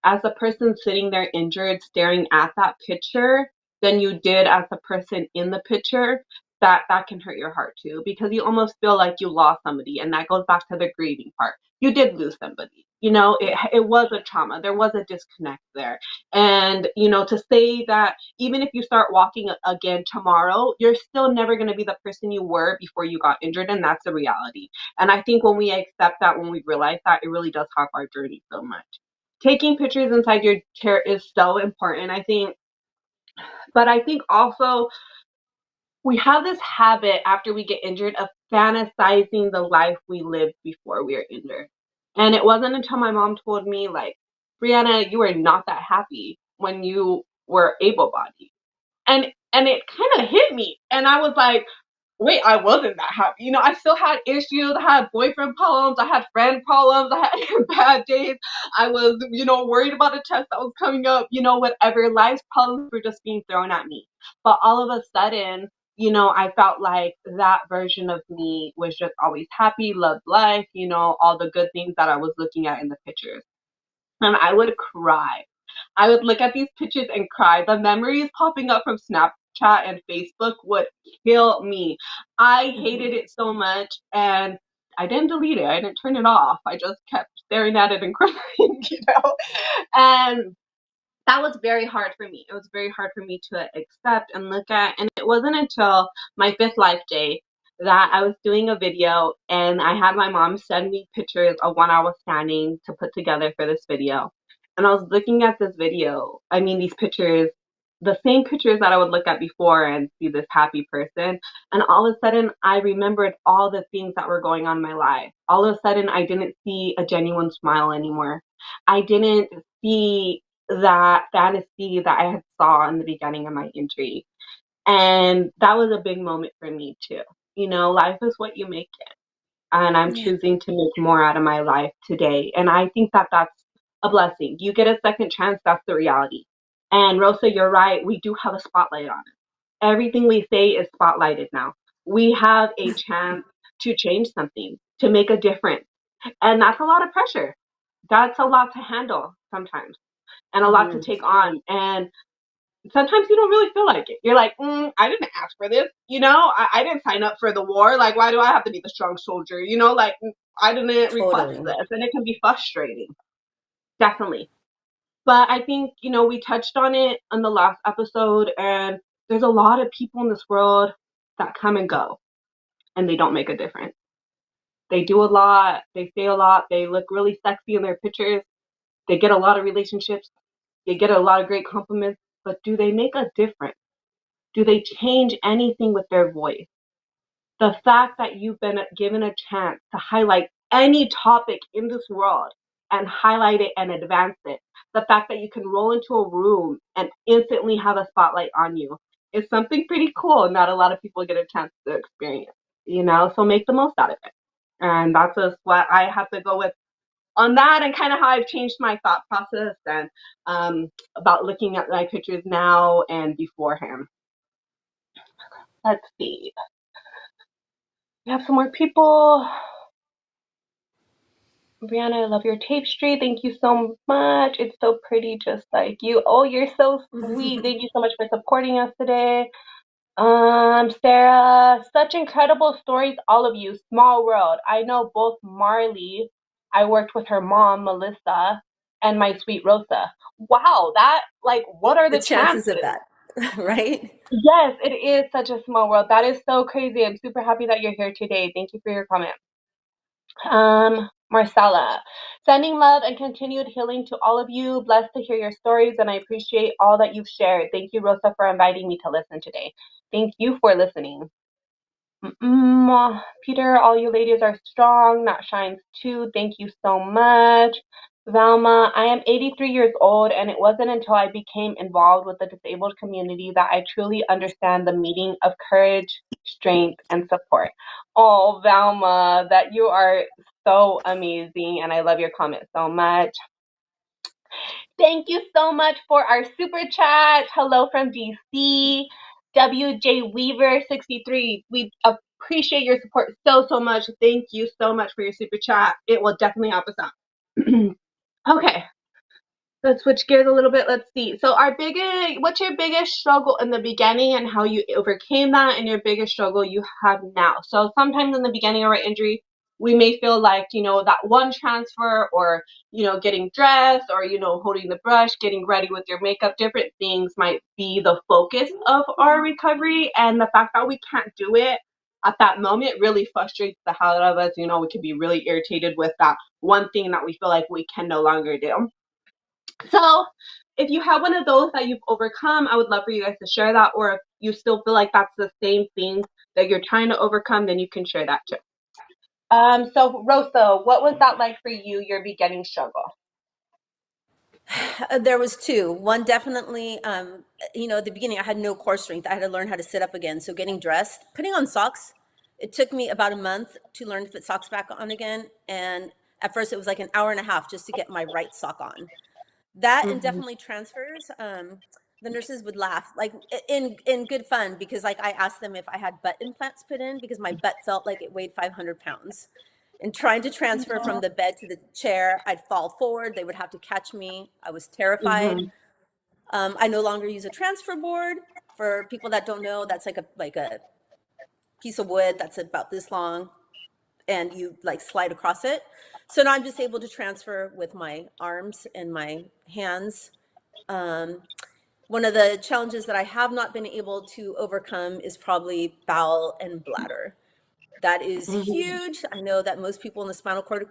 [SPEAKER 1] as a person sitting there injured staring at that picture than you did as the person in the picture. That can hurt your heart too, because you almost feel like you lost somebody, and that goes back to the grieving part. You did lose somebody. it,
[SPEAKER 3] Yeah.
[SPEAKER 1] it was a trauma. There was a disconnect there. And to say that even if you start walking again tomorrow, you're still never going to be the person you were before you got injured, and that's the reality. And I think when we accept that, when we realize that, it really does help our journey so much. taking pictures inside your chair is so important, I think. But I think also we have this habit after we get injured of fantasizing the life we lived before we were injured. And it wasn't until my mom told me, like, Brianna, you were not that happy when you were able bodied. And it kind of hit me. And I was like, wait, I wasn't that happy. You know, I still had issues. I had boyfriend problems. I had friend problems. I had bad days. I was, worried about a test that was coming up. Whatever. Life's problems were just being thrown at me. But all of a sudden, I felt like that version of me was just always happy, loved life, all the good things that I was looking at in the pictures. And I would cry. I would look at these pictures and cry. The memories popping up from Snapchat and Facebook would kill me. I hated it so much, and I didn't delete it. I didn't turn it off. I just kept staring at it and crying. And that was very hard for me. It was very hard for me to accept and look at. And it wasn't until my fifth life day that I was doing a video and I had my mom send me pictures of when I was standing to put together for this video. And I was looking at this video, these pictures, the same pictures that I would look at before and see this happy person. And all of a sudden, I remembered all the things that were going on in my life. All of a sudden, I didn't see a genuine smile anymore. I didn't see that fantasy that I had saw in the beginning of my injury. And that was a big moment for me too. Life is what you make it. And I'm
[SPEAKER 3] Yeah.
[SPEAKER 1] choosing to make more out of my life today. And I think that that's a blessing. You get a second chance, that's the reality. And Rosa, you're right. We do have a spotlight on it. Everything we say is spotlighted now. We have a chance to change something, to make a difference. And that's a lot of pressure. That's a lot to handle sometimes and a lot to
[SPEAKER 3] Hmm.
[SPEAKER 1] take on. And sometimes you don't really feel like it. You're like, I didn't ask for this. I didn't sign up for the war. Like, why do I have to be the strong soldier? Like, I didn't request
[SPEAKER 3] Totally.
[SPEAKER 1] this. And it can be frustrating. Definitely. But I think, we touched on it in the last episode. And there's a lot of people in this world that come and go and they don't make a difference. They do a lot. They say a lot. They look really sexy in their pictures. They get a lot of relationships. They get a lot of great compliments, but do they make a difference? Do they change anything with their voice? The fact that you've been given a chance to highlight any topic in this world and highlight it and advance it, the fact that you can roll into a room and instantly have a spotlight on you is something pretty cool. Not a lot of people get a chance to experience. So make the most out of it. And that's just what I have to go with on that, and kind of how I've changed my thought process and about looking at my pictures now and beforehand. Let's see. We have some more people. Brianna, I love your tapestry. Thank you so much. It's so pretty, just like you. Oh, you're so sweet. Thank you so much for supporting us today. Sarah, such incredible stories, all of you. Small world. I know both Marley, I worked with her mom, Melissa, and my sweet Rosa. Wow, what are
[SPEAKER 3] The
[SPEAKER 1] the
[SPEAKER 3] chances of
[SPEAKER 1] chances?
[SPEAKER 3] that, right?
[SPEAKER 1] Yes, it is such a small world. That is so crazy. I'm super happy that you're here today. Thank you for your comment. Marcella, sending love and continued healing to all of you. Blessed to hear your stories, and I appreciate all that you've shared. Thank you, Rosa, for inviting me to listen today. Thank you for listening. Peter, all you ladies are strong. That shines too. Thank you so much. Velma, I am 83 years old, and it wasn't until I became involved with the disabled community that I truly understand the meaning of courage, strength, and support. Oh, Velma, that you are so amazing, and I love your comment so much. Thank you so much for our super chat. Hello from DC. WJ Weaver 63. We appreciate your support so much. Thank you so much for your super chat. It will definitely help us out. Okay. Let's switch gears a little bit. Let's see. So what's your biggest struggle in the beginning and how you overcame that, and your biggest struggle you have now? So sometimes in the beginning of our injury, we may feel like, that one transfer or, getting dressed or, holding the brush, getting ready with your makeup, different things might be the focus of our recovery. And the fact that we can't do it at that moment really frustrates the hell out of us. We can be really irritated with that one thing that we feel like we can no longer do. So if you have one of those that you've overcome, I would love for you guys to share that. Or if you still feel like that's the same thing that you're trying to overcome, then you can share that too. So Rosa, what was that like for you, your beginning struggle?
[SPEAKER 3] There was two. One definitely, at the beginning, I had no core strength. I had to learn how to sit up again. So getting dressed, putting on socks, it took me about a month to learn to put socks back on again. And at first, it was like an hour and a half just to get my right sock on. That and
[SPEAKER 1] Mhm.
[SPEAKER 3] definitely transfers. The nurses would laugh, like in good fun, because like I asked them if I had butt implants put in because my butt felt like it weighed 500 pounds. And trying to transfer from the bed to the chair, I'd fall forward. They would have to catch me. I was terrified.
[SPEAKER 1] Mhm.
[SPEAKER 3] I no longer use a transfer board. For people that don't know, that's like a piece of wood that's about this long, and you like slide across it. So now I'm just able to transfer with my arms and my hands. Um, One of the challenges that I have not been able to overcome is probably bowel and bladder. That is
[SPEAKER 1] Mhm.
[SPEAKER 3] huge. I know that most people in the spinal cord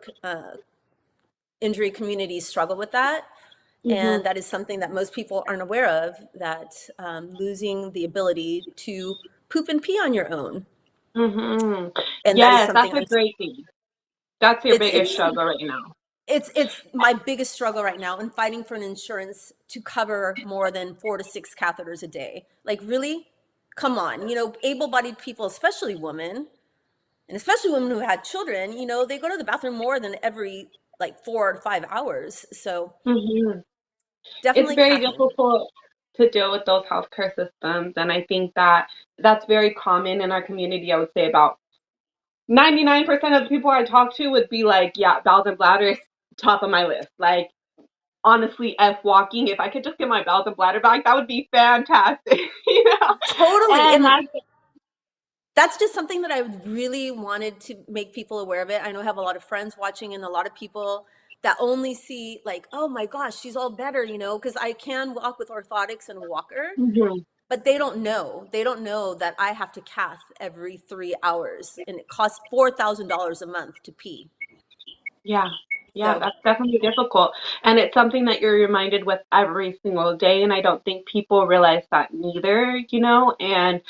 [SPEAKER 3] injury community struggle with that. And
[SPEAKER 1] Mhm.
[SPEAKER 3] that is something that most people aren't aware of, that losing the ability to poop and pee on your own.
[SPEAKER 1] Mhm.
[SPEAKER 3] And that is
[SPEAKER 1] Yes,
[SPEAKER 3] something
[SPEAKER 1] that's a
[SPEAKER 3] I'm,
[SPEAKER 1] great thing. That's your
[SPEAKER 3] it's,
[SPEAKER 1] biggest
[SPEAKER 3] it's,
[SPEAKER 1] struggle right now.
[SPEAKER 3] it's my biggest struggle right now, in fighting for an insurance to cover more than 4 to 6 catheters a day. Like, really? Come on. Able-bodied people, especially women, and especially women who had children, they go to the bathroom more than every like 4 to 5 hours. So
[SPEAKER 1] Mhm. It's
[SPEAKER 3] definitely
[SPEAKER 1] very
[SPEAKER 3] caffeine.
[SPEAKER 1] difficult to deal with those healthcare systems, and I think that that's very common in our community. I would say about 99% of the people I talk to would be like, yeah, bowels and bladder is top of my list. Like, honestly, F walking, if I could just get my bowels and bladder back, that would be fantastic, you know?
[SPEAKER 3] Totally.
[SPEAKER 1] And
[SPEAKER 3] And
[SPEAKER 1] that's,
[SPEAKER 3] that's just something that I really wanted to make people aware of it. I know I have a lot of friends watching and a lot of people that only see like, oh my gosh, she's all better, because I can walk with orthotics and a walker,
[SPEAKER 1] mhm,
[SPEAKER 3] but they don't know. They don't know that I have to cath every 3 hours and it costs $4,000 a month to pee.
[SPEAKER 1] yeah. Yeah,
[SPEAKER 3] So
[SPEAKER 1] that's definitely difficult. And it's something that you're reminded with every single day. And I don't think people realize that neither, you know? And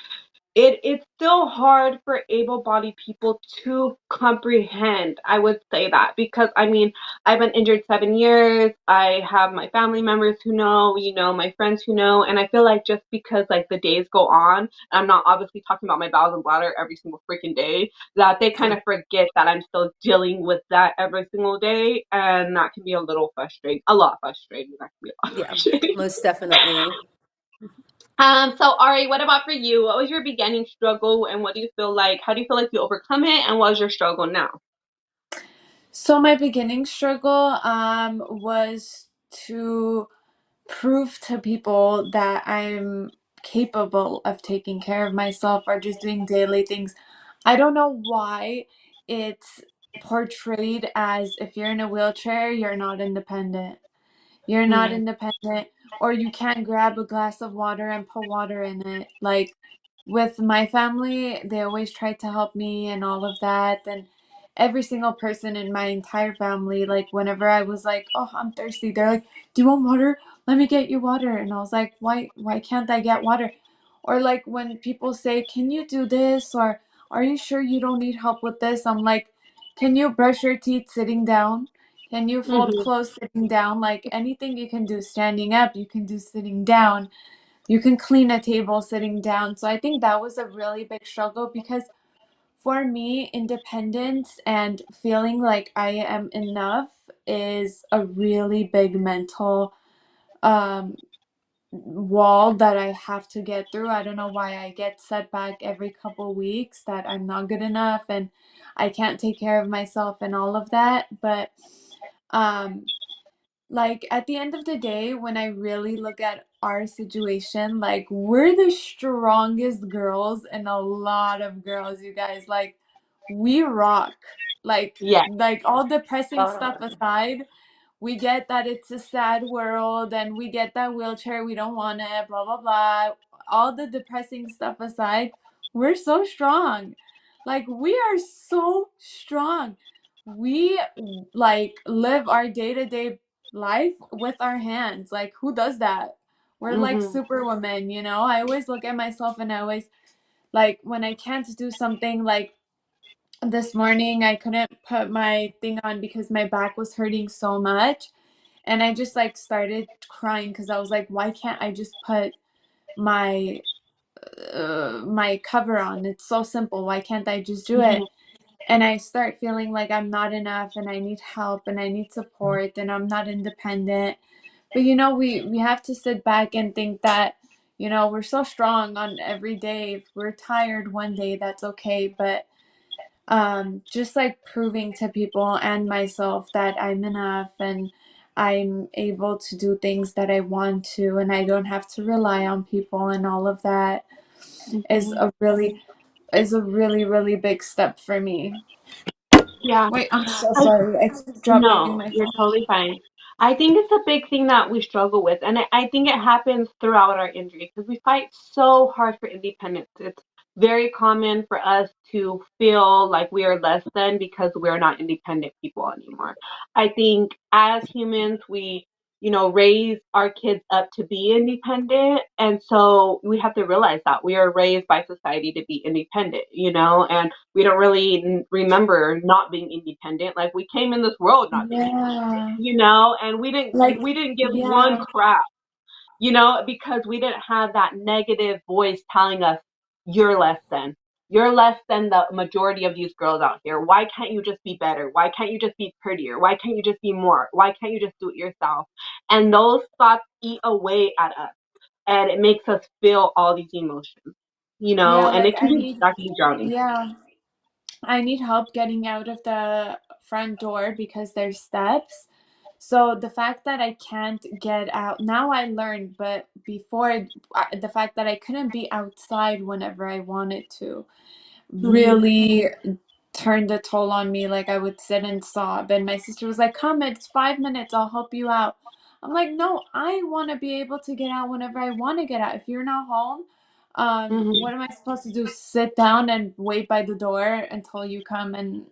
[SPEAKER 1] it's still hard for able-bodied people to comprehend. I would say that because I mean, I've been injured 7 years. I have my family members who know, my friends who know, and I feel like just because like the days go on, I'm not obviously talking about my bowels and bladder every single freaking day, that they kind
[SPEAKER 3] yeah,
[SPEAKER 1] of forget that I'm still dealing with that every single day, and that can be a little frustrating, a lot frustrating. That can be a lot
[SPEAKER 3] yeah,
[SPEAKER 1] frustrating.
[SPEAKER 3] most definitely.
[SPEAKER 1] So Ari, what about for you? What was your beginning struggle and what do you feel like? How do you feel like you overcome it and what is your struggle now?
[SPEAKER 4] So my beginning struggle was to prove to people that I'm capable of taking care of myself or just doing daily things. I don't know why it's portrayed as if you're in a wheelchair, you're not independent. You're not
[SPEAKER 1] Mhm.
[SPEAKER 4] independent, or you can't grab a glass of water and put water in it. Like with my family, they always tried to help me and all of that. And every single person in my entire family, like whenever I was like, "Oh, I'm thirsty," they're like, "Do you want water? Let me get you water." And I was like, "Why can't I get water?" Or like when people say, "Can you do this?" or "Are you sure you don't need help with this?" I'm like, "Can you brush your teeth sitting down? Can you fold
[SPEAKER 1] Mhm.
[SPEAKER 4] clothes sitting down?" Like anything you can do standing up, you can do sitting down. You can clean a table sitting down. So I think that was a really big struggle because for me, independence and feeling like I am enough is a really big mental um, wall that I have to get through. I don't know why I get set back every couple weeks that I'm not good enough and I can't take care of myself and all of that. But um, like at the end of the day, when I really look at our situation, like we're the strongest girls and a lot of girls, you guys. Like we rock.
[SPEAKER 1] Yeah.
[SPEAKER 4] Like all depressing
[SPEAKER 3] Spot
[SPEAKER 4] stuff
[SPEAKER 3] on.
[SPEAKER 4] aside, we get that it's a sad world and we get that wheelchair, we don't want it, blah blah blah. All the depressing stuff aside, we're so strong. Like we are so strong. We like live our day-to-day life with our hands. Like, who does that? We're like
[SPEAKER 1] Mhm.
[SPEAKER 4] superwomen, you know? I always look at myself and I always, like, when I can't do something, like this morning, I couldn't put my thing on because my back was hurting so much. And I just like started crying because I was like, why can't I just put my my cover on? It's so simple. Why can't I just do it?
[SPEAKER 1] Mhm.
[SPEAKER 4] And I start feeling like I'm not enough and I need help and I need support and I'm not independent. But you know, we have to sit back and think that, you know, we're so strong on every day. If we're tired one day, that's okay. But just like proving to people and myself that I'm enough and I'm able to do things that I want to and I don't have to rely on people and all of that is
[SPEAKER 1] Mhm.
[SPEAKER 4] a really big step for me.
[SPEAKER 1] Yeah.
[SPEAKER 4] Wait, I'm so
[SPEAKER 1] I
[SPEAKER 4] sorry. I keep dropping
[SPEAKER 1] No,
[SPEAKER 4] my
[SPEAKER 1] you're
[SPEAKER 4] phone.
[SPEAKER 1] totally fine. I think it's a big thing that we struggle with, and I think it happens throughout our injury because we fight so hard for independence. It's very common for us to feel like we are less than because we're not independent people anymore. I think as humans, we, raise our kids up to be independent, and so we have to realize that we are raised by society to be independent, and we don't really remember not being independent. Like we came in this world not being independent,
[SPEAKER 4] Yeah.
[SPEAKER 1] and we didn't
[SPEAKER 4] Like,
[SPEAKER 1] we didn't give one
[SPEAKER 4] yeah.
[SPEAKER 1] crap, because we didn't have that negative voice telling us you're less than. You're less than the majority of these girls out here. Why can't you just be better? Why can't you just be prettier? Why can't you just be more? Why can't you just do it yourself? And those thoughts eat away at us and it makes us feel all these emotions,
[SPEAKER 4] Yeah,
[SPEAKER 1] and
[SPEAKER 4] like
[SPEAKER 1] it can be actually drowning.
[SPEAKER 4] yeah, I need help getting out of the front door because there's steps. So the fact that I can't get out, now I learned, but before, the fact that I couldn't be outside whenever I wanted to
[SPEAKER 1] Hmm.
[SPEAKER 4] really turned a toll on me. Like I would sit and sob, and my sister was like, "Come, it's 5 minutes. I'll help you out." I'm like, "No, I want to be able to get out whenever I want to get out. If you're not home,
[SPEAKER 1] Hmm.
[SPEAKER 4] what am I supposed to do? Sit down and wait by the door until you come and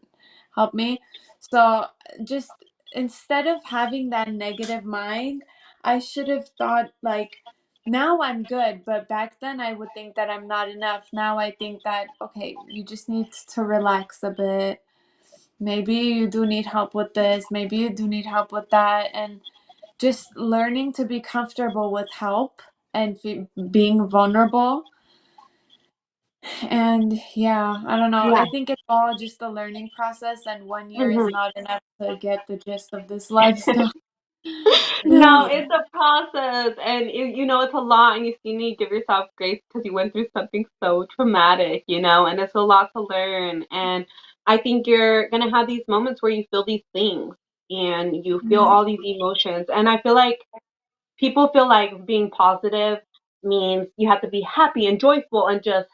[SPEAKER 4] help me?" So just instead of having that negative mind, I should have thought like, now I'm good, but back then I would think that I'm not enough. Now I think that, okay, you just need to relax a bit. Maybe you do need help with this. Maybe you do need help with that. And just learning to be comfortable with help and being vulnerable. And yeah, I don't know.
[SPEAKER 1] Yeah.
[SPEAKER 4] I think it's all just a learning process, and 1 year is
[SPEAKER 1] Hmm.
[SPEAKER 4] not enough to get the gist of this lifestyle.
[SPEAKER 1] No,
[SPEAKER 4] No.
[SPEAKER 1] it's a process, and it's a lot, and you still need to give yourself grace because you went through something so traumatic, and it's a lot to learn. And I think you're gonna have these moments where you feel these things, and you feel
[SPEAKER 4] Yeah.
[SPEAKER 1] all these emotions, and I feel like people feel like being positive means you have to be happy and joyful and just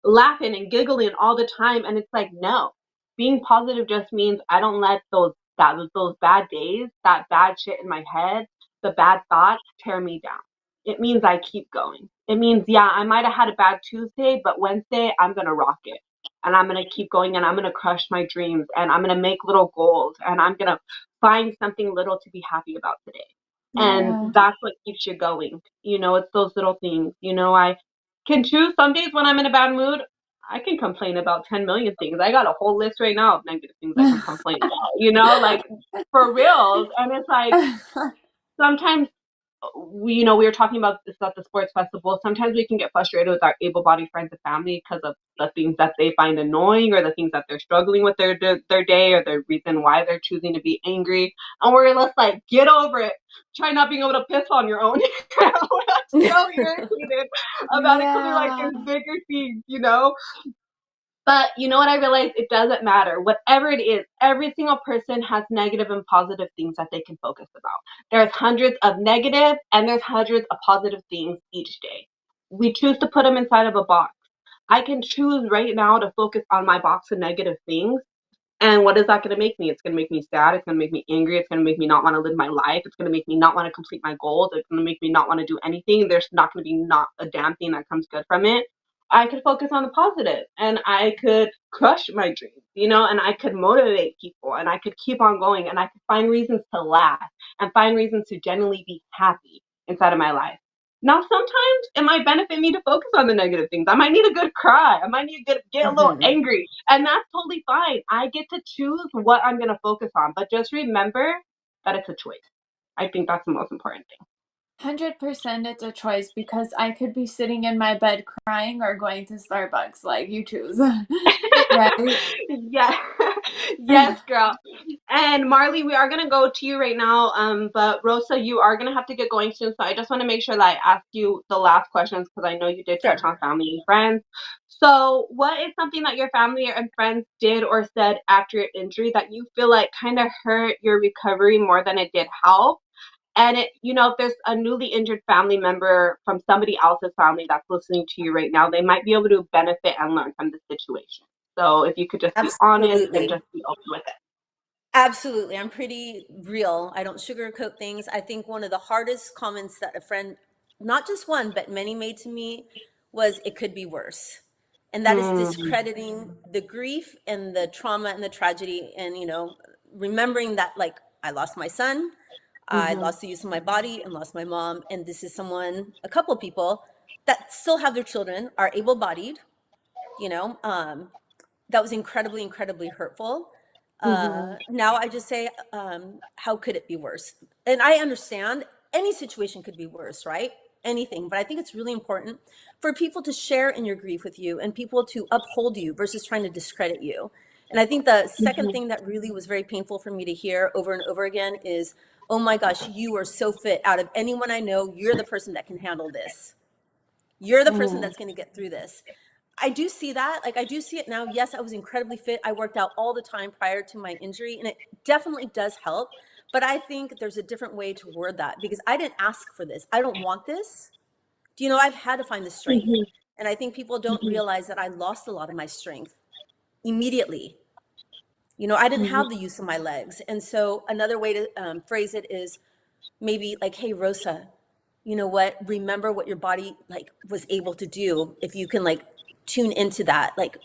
[SPEAKER 1] laughing and giggling all the time. And it's like, no, being positive just means I don't let those bad days, that bad shit in my head, the bad thoughts tear me down. It means I keep going. It means, yeah, I might have had a bad Tuesday, but Wednesday I'm gonna rock it. And I'm gonna keep going and I'm gonna crush my dreams and I'm gonna make little goals and I'm gonna find something little to be happy about today. And
[SPEAKER 4] Yeah.
[SPEAKER 1] that's what keeps you going. It's those little things. I can choose some days when I'm in a bad mood. I can complain about 10 million things. I got a whole list right now of negative things I can complain about, like for reals. And it's like sometimes we were talking about this at the sports festival. Sometimes we can get frustrated with our able-bodied friends and family because of the things that they find annoying or the things that they're struggling with their day or the reason why they're choosing to be angry. And we're just like, get over it. Try not being able to piss on your own. I'm so irritated about it because we're like,
[SPEAKER 4] Yeah.
[SPEAKER 1] there's bigger things. But you know what I realized? It doesn't matter. Whatever it is, every single person has negative and positive things that they can focus about. There's hundreds of negative and there's hundreds of positive things each day. We choose to put them inside of a box. I can choose right now to focus on my box of negative things. And what is that going to make me? It's going to make me sad. It's going to make me angry. It's going to make me not want to live my life. It's going to make me not want to complete my goals. It's going to make me not want to do anything. There's not going to be not a damn thing that comes good from it. I could focus on the positive and I could crush my dreams, and I could motivate people and I could keep on going and I could find reasons to laugh and find reasons to genuinely be happy inside of my life. Now, sometimes it might benefit me to focus on the negative things. I might need a good cry. I might need to get a little
[SPEAKER 3] Hmm.
[SPEAKER 1] angry. And that's totally fine. I get to choose what I'm going to focus on. But just remember that it's a choice. I think that's the most important
[SPEAKER 4] 100% it's a choice because I could be sitting in my bed crying or going to Starbucks. Like, you choose. Right?
[SPEAKER 1] Yeah. Yes, girl. And Marley, we are gonna go to you right now. But Rosa, you are gonna have to get going soon. So I just want to make sure that I ask you the last questions because I know you did touch
[SPEAKER 3] Sure.
[SPEAKER 1] on family and friends. So, what is something that your family and friends did or said after your injury that you feel like kind of hurt your recovery more than it did help? And if there's a newly injured family member from somebody else's family that's listening to you right now, they might be able to benefit and learn from the situation. So if you could just be honest and
[SPEAKER 3] Absolutely.
[SPEAKER 1] just be open with it.
[SPEAKER 3] Absolutely. I'm pretty real. I don't sugarcoat things. I think one of the hardest comments that a friend, not just one, but many made to me was, it could be worse. And that is
[SPEAKER 1] Mm-hmm.
[SPEAKER 3] discrediting the grief and the trauma and the tragedy. And, remembering that, like, I lost my son, I
[SPEAKER 1] Mm-hmm.
[SPEAKER 3] lost the use of my body and lost my mom. And this is a couple of people that still have their children, are able bodied, you know, that was incredibly, incredibly hurtful.
[SPEAKER 1] Mm-hmm.
[SPEAKER 3] Now I just say, how could it be worse? And I understand any situation could be worse, right? Anything. But I think it's really important for people to share in your grief with you and people to uphold you versus trying to discredit you. And I think the second thing that really was very painful for me to hear over and over again is, oh my gosh, you are so fit. Out of anyone I know, you're the person that can handle this. You're the person
[SPEAKER 1] Mm-hmm.
[SPEAKER 3] that's going to get through this. I do see that. Like, I do see it now. Yes, I was incredibly fit. I worked out all the time prior to my injury, and it definitely does help. But I think there's a different way to word that because I didn't ask for this. I don't want this. Do you know, I've had to find the strength.
[SPEAKER 1] Mm-hmm.
[SPEAKER 3] And I think people don't realize that I lost a lot of my strength immediately. I didn't
[SPEAKER 1] Mm-hmm.
[SPEAKER 3] have the use of my legs. And so another way to phrase it is maybe like, hey, Rosa, you know what? Remember what your body like was able to do. If you can like tune into that, like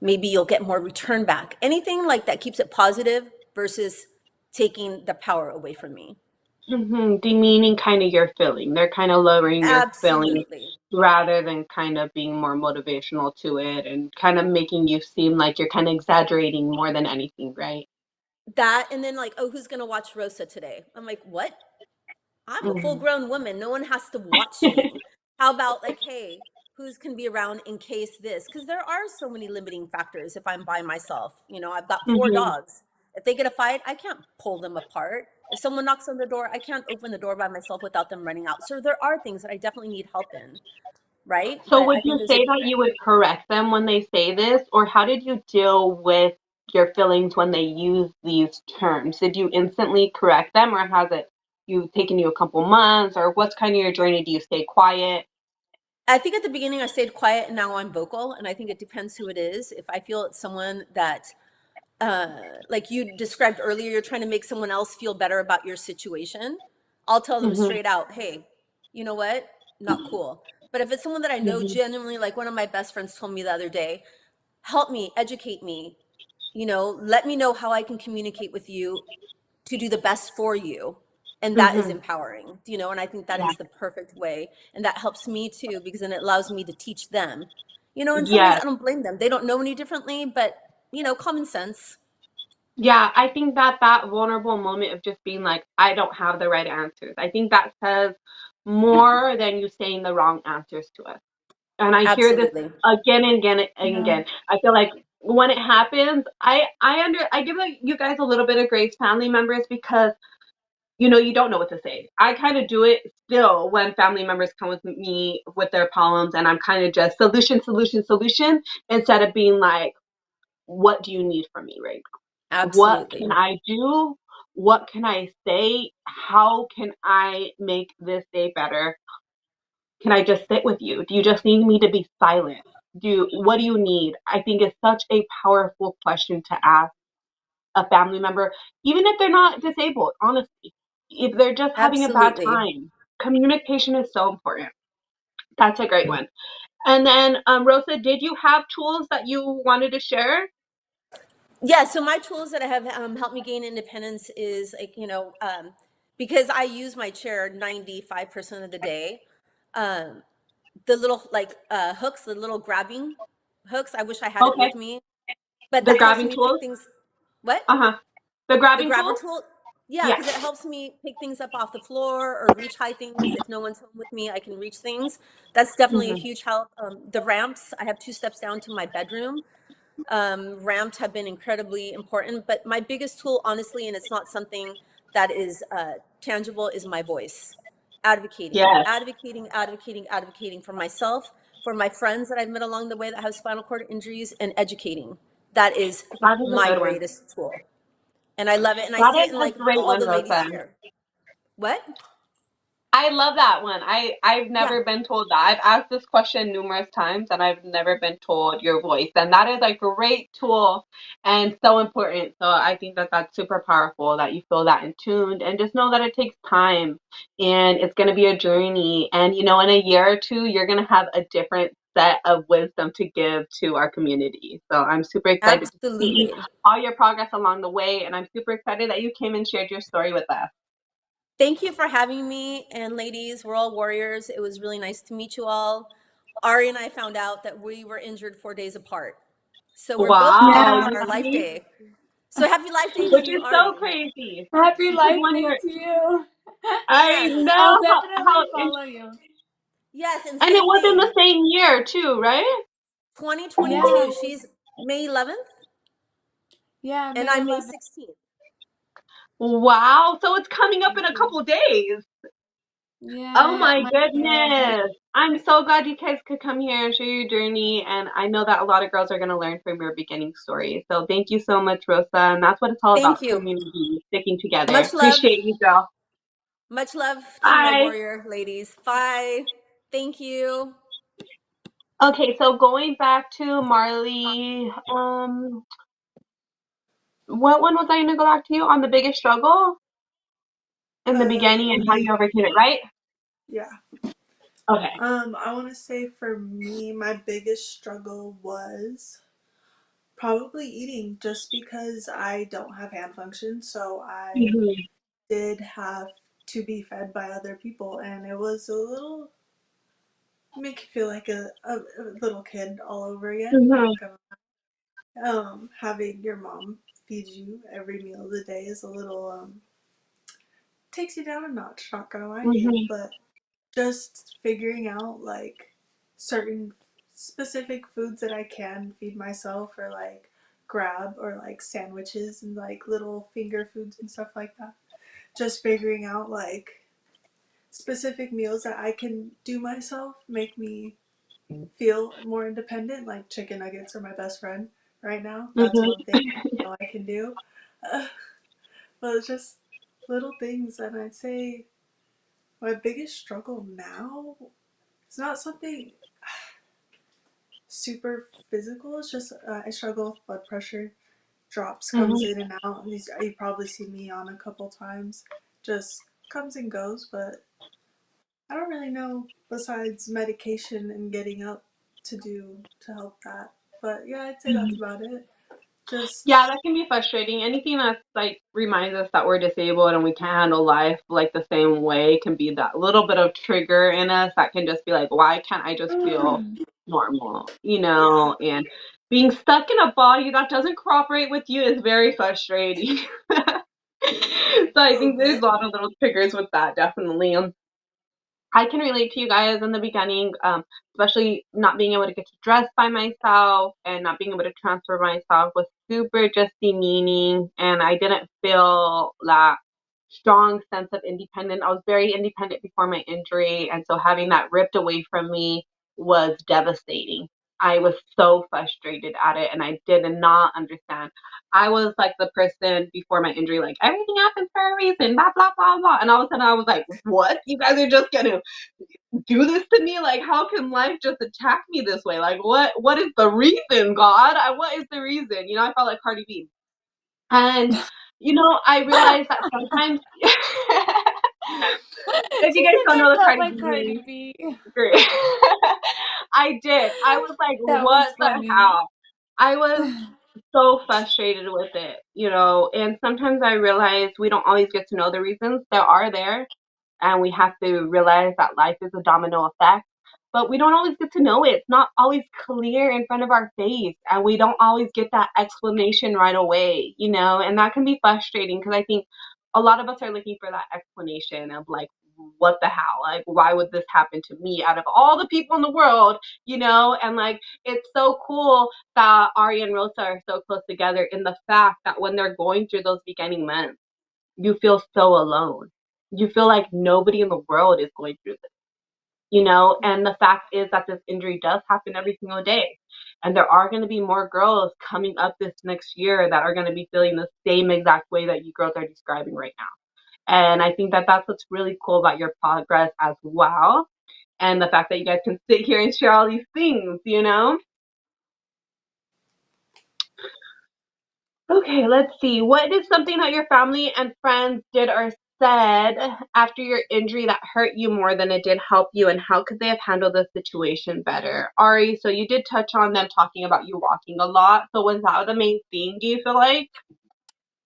[SPEAKER 3] maybe you'll get more return back. Anything like that keeps it positive versus taking the power away from me.
[SPEAKER 1] Mm-hmm. Demeaning kind of your feeling. They're kind of lowering your feelings
[SPEAKER 3] Absolutely.
[SPEAKER 1] rather than kind of being more motivational to it and kind of making you seem like you're kind of exaggerating more than anything, right?
[SPEAKER 3] That, and then like, oh, who's gonna watch Rosa today? I'm like, what? I'm a full
[SPEAKER 1] Mm-hmm.
[SPEAKER 3] grown woman. No one has to watch me. How about like, hey, who's can be around in case this? Because there are so many limiting factors if I'm by myself. I've got four
[SPEAKER 1] Mm-hmm.
[SPEAKER 3] dogs. If they get a fight, I can't pull them apart. If someone knocks on the door, I can't open the door by myself without them running out. So there are things that I definitely need help in, right?
[SPEAKER 1] So
[SPEAKER 3] But
[SPEAKER 1] would
[SPEAKER 3] I think
[SPEAKER 1] you
[SPEAKER 3] there's a
[SPEAKER 1] say that you would correct them when they say this, or how did you deal with your feelings when they use these terms? Did you instantly correct them, or has it taken you a couple months, or what's kind of your journey? Do you stay quiet?
[SPEAKER 3] I think at the beginning I stayed quiet and now I'm vocal. And I think it depends who it is. If I feel it's someone that like you described earlier, you're trying to make someone else feel better about your situation, I'll tell them
[SPEAKER 1] Mhm.
[SPEAKER 3] straight out, hey, you know what? Not cool. But if it's someone that I know
[SPEAKER 1] Mhm.
[SPEAKER 3] genuinely, like one of my best friends told me the other day, help me, educate me, let me know how I can communicate with you to do the best for you. And that is
[SPEAKER 1] Mhm.
[SPEAKER 3] empowering, and I think that
[SPEAKER 1] Yeah.
[SPEAKER 3] is the perfect way. And that helps me too, because then it allows me to teach them. In some ways,
[SPEAKER 1] Yes.
[SPEAKER 3] I don't blame them. They don't know any differently, but, common sense.
[SPEAKER 1] Yeah, I think that vulnerable moment of just being like, I don't have the right answers. I think that says more than you saying the wrong answers to us. And I hear this
[SPEAKER 3] Absolutely.
[SPEAKER 1] again and again and
[SPEAKER 4] Yeah.
[SPEAKER 1] again. I feel like when it happens, I give you guys a little bit of grace, family members, because you don't know what to say. I kind of do it still when family members come with me with their problems, and I'm kind of just solution, solution, solution instead of being like, what do you need from me right now? What can
[SPEAKER 3] Absolutely.
[SPEAKER 1] I do? What can I say? How can I make this day better? Can I just sit with you? Do you just need me to be silent? What do you need? I think it's such a powerful question to ask a family member, even if they're not disabled, honestly. If they're just having a bad
[SPEAKER 3] Absolutely.
[SPEAKER 1] time, communication is so important. That's a great one. And then, Rosa, did you have tools that you wanted to share?
[SPEAKER 3] Yeah, so my tools that have helped me gain independence is like, because I use my chair 95% of the day, um, the little like hooks, the little grabbing hooks, I wish I had it
[SPEAKER 1] Okay.
[SPEAKER 3] with me, but
[SPEAKER 1] The
[SPEAKER 3] that helps
[SPEAKER 1] grabbing
[SPEAKER 3] me pick
[SPEAKER 1] tools?
[SPEAKER 3] things. What?
[SPEAKER 1] Uh-huh. The
[SPEAKER 3] The
[SPEAKER 1] grabbing
[SPEAKER 3] grabber
[SPEAKER 1] tools?
[SPEAKER 3] tool? Yeah,
[SPEAKER 1] Yeah.
[SPEAKER 3] because it helps me pick things up off the floor or reach high things. If no one's home with me, I can reach things. That's definitely a
[SPEAKER 1] Mm-hmm.
[SPEAKER 3] huge help. The ramps, I have 2 steps down to my bedroom. Ramps have been incredibly important, but my biggest tool, honestly, and it's not something that is tangible, is my voice. Advocating,
[SPEAKER 1] Yes.
[SPEAKER 3] advocating, advocating, advocating for myself, for my friends that I've met along the way that have spinal cord injuries, and educating. That is
[SPEAKER 1] That is a
[SPEAKER 3] my
[SPEAKER 1] good one.
[SPEAKER 3] greatest tool. And I love it. And I
[SPEAKER 1] That
[SPEAKER 3] see
[SPEAKER 1] is
[SPEAKER 3] it in
[SPEAKER 1] a
[SPEAKER 3] like
[SPEAKER 1] great
[SPEAKER 3] all
[SPEAKER 1] one,
[SPEAKER 3] the ladies
[SPEAKER 1] Rosa.
[SPEAKER 3] here. What?
[SPEAKER 1] I love that one. I've
[SPEAKER 3] Yeah,
[SPEAKER 1] never been told that. I've asked this question numerous times and I've never been told your voice. And that is a great tool and so important. So I think that that's super powerful that you feel that in tuned and just know that it takes time and it's going to be a journey. And in a year or two, you're going to have a different set of wisdom to give to our community. So I'm super excited to see
[SPEAKER 3] absolutely.
[SPEAKER 1] all your progress along the way. And I'm super excited that you came and shared your story with us.
[SPEAKER 3] Thank you for having me. And ladies, we're all warriors. It was really nice to meet you all. Ari and I found out that we were injured 4 days apart. So we're both together
[SPEAKER 1] Wow,
[SPEAKER 4] Yeah.
[SPEAKER 3] on
[SPEAKER 1] you
[SPEAKER 3] our life
[SPEAKER 1] see?
[SPEAKER 3] day. So happy life day to
[SPEAKER 1] Which
[SPEAKER 3] you,
[SPEAKER 1] is so
[SPEAKER 3] Ari.
[SPEAKER 1] crazy
[SPEAKER 4] Happy
[SPEAKER 1] because
[SPEAKER 4] Life
[SPEAKER 1] when
[SPEAKER 4] Day
[SPEAKER 1] you're,
[SPEAKER 4] to you.
[SPEAKER 1] I
[SPEAKER 3] Yes.
[SPEAKER 1] know
[SPEAKER 4] I'll
[SPEAKER 1] how
[SPEAKER 4] definitely follow you.
[SPEAKER 3] Yes. And
[SPEAKER 1] and it
[SPEAKER 3] same
[SPEAKER 1] was in the
[SPEAKER 3] thing.
[SPEAKER 1] same year too, right?
[SPEAKER 3] 2022.
[SPEAKER 4] Yeah.
[SPEAKER 3] She's May 11th
[SPEAKER 4] Yeah,
[SPEAKER 3] and
[SPEAKER 4] May
[SPEAKER 3] I'm May
[SPEAKER 4] 11th.
[SPEAKER 3] 16th.
[SPEAKER 1] Wow, so it's coming up in a
[SPEAKER 3] Mhm.
[SPEAKER 1] couple days. Oh
[SPEAKER 4] Yeah,
[SPEAKER 1] my
[SPEAKER 4] my
[SPEAKER 1] goodness. I'm so glad you guys could come here and share your journey. And I know that a lot of girls are going to learn from your beginning story. So thank you so much, Rosa. And that's what it's all
[SPEAKER 3] Thank
[SPEAKER 1] about,
[SPEAKER 3] you.
[SPEAKER 1] community, sticking together.
[SPEAKER 3] Much love.
[SPEAKER 1] Appreciate you, girl.
[SPEAKER 3] Much love to my
[SPEAKER 1] Bye.
[SPEAKER 3] warrior ladies. Bye. Thank you.
[SPEAKER 1] Okay, so going back to Marley, what one was I going to go back to you on the biggest struggle in the beginning and how you overcame it, right?
[SPEAKER 2] Yeah.
[SPEAKER 1] Okay.
[SPEAKER 2] I want to say for me, my biggest struggle was probably eating, just because I don't have hand function, so I
[SPEAKER 1] Mhm.
[SPEAKER 2] did have to be fed by other people, and it was a little make you feel like a little kid all over again.
[SPEAKER 1] Mhm.
[SPEAKER 2] Not gonna having your mom feed you every meal of the day is a little takes you down a notch. Not gonna lie to you,
[SPEAKER 1] Mhm.
[SPEAKER 2] but just figuring out like certain specific foods that I can feed myself or like grab, or like sandwiches and like little finger foods and stuff like that. Just figuring out like specific meals that I can do myself make me feel more independent. Like chicken nuggets are my best friend right now. That's
[SPEAKER 1] Mhm.
[SPEAKER 2] one thing I know I can do. Uh, but it's just little things, and I'd say my biggest struggle now is not something super physical. It's just I struggle with blood pressure. Drops comes
[SPEAKER 1] Mhm.
[SPEAKER 2] in and out. These you probably see me on a couple times. Just comes and goes, but I don't really know besides medication and getting up to do to help that. But yeah, I'd say that's
[SPEAKER 1] Mhm.
[SPEAKER 2] about it.
[SPEAKER 1] Yeah,
[SPEAKER 2] Just
[SPEAKER 1] that can be frustrating. Anything that's like reminds us that we're disabled and we can't handle life like the same way can be that little bit of trigger in us that can just be like, why can't I just feel normal?
[SPEAKER 2] yeah,
[SPEAKER 1] And being stuck in a body that doesn't cooperate with you is very frustrating. So
[SPEAKER 2] a
[SPEAKER 1] I
[SPEAKER 2] little
[SPEAKER 1] think there's a
[SPEAKER 2] bit.
[SPEAKER 1] lot of little triggers with that, definitely. I can relate to you guys in the beginning, especially not being able to get to dress by myself and not being able to transfer myself was super just demeaning, and I didn't feel that strong sense of independence. I was very independent before my injury, and so having that ripped away from me was devastating. I was so frustrated at it, and I did not understand. I was like the person before my injury, like everything happens for a reason, blah blah blah blah, and all of a sudden I was like, "What? You guys are just gonna do this to me? Like, how can life just attack me this way? Like, what is the reason, God? What is the reason?" I felt like Cardi B. And, I realized that sometimes If you
[SPEAKER 4] She
[SPEAKER 1] guys
[SPEAKER 4] said
[SPEAKER 1] don't
[SPEAKER 4] I
[SPEAKER 1] know the
[SPEAKER 4] felt
[SPEAKER 1] Cardi
[SPEAKER 4] like
[SPEAKER 1] B,
[SPEAKER 4] Cardi B.
[SPEAKER 1] great. I did. I was like,
[SPEAKER 4] That
[SPEAKER 1] what
[SPEAKER 4] was
[SPEAKER 1] the
[SPEAKER 4] funny.
[SPEAKER 1] hell? I was so frustrated with it, and sometimes I realize we don't always get to know the reasons that are there, and we have to realize that life is a domino effect. But we don't always get to know it. It's not always clear in front of our face, and we don't always get that explanation right away, and that can be frustrating because I think a lot of us are looking for that explanation of like, what the hell? Like, why would this happen to me out of all the people in the world, and like, it's so cool that Ari and Rosa are so close together in the fact that when they're going through those beginning months, you feel so alone. You feel like nobody in the world is going through this, and the fact is that this injury does happen every single day. And there are going to be more girls coming up this next year that are going to be feeling the same exact way that you girls are describing right now. And I think that that's what's really cool about your progress as well. And the fact that you guys can sit here and share all these things. Okay, let's see. What is something that your family and friends did or said after your injury that hurt you more than it did help you, and how could they have handled the situation better? Ari, so you did touch on them talking about you walking a lot. So was that the main thing, do you feel like?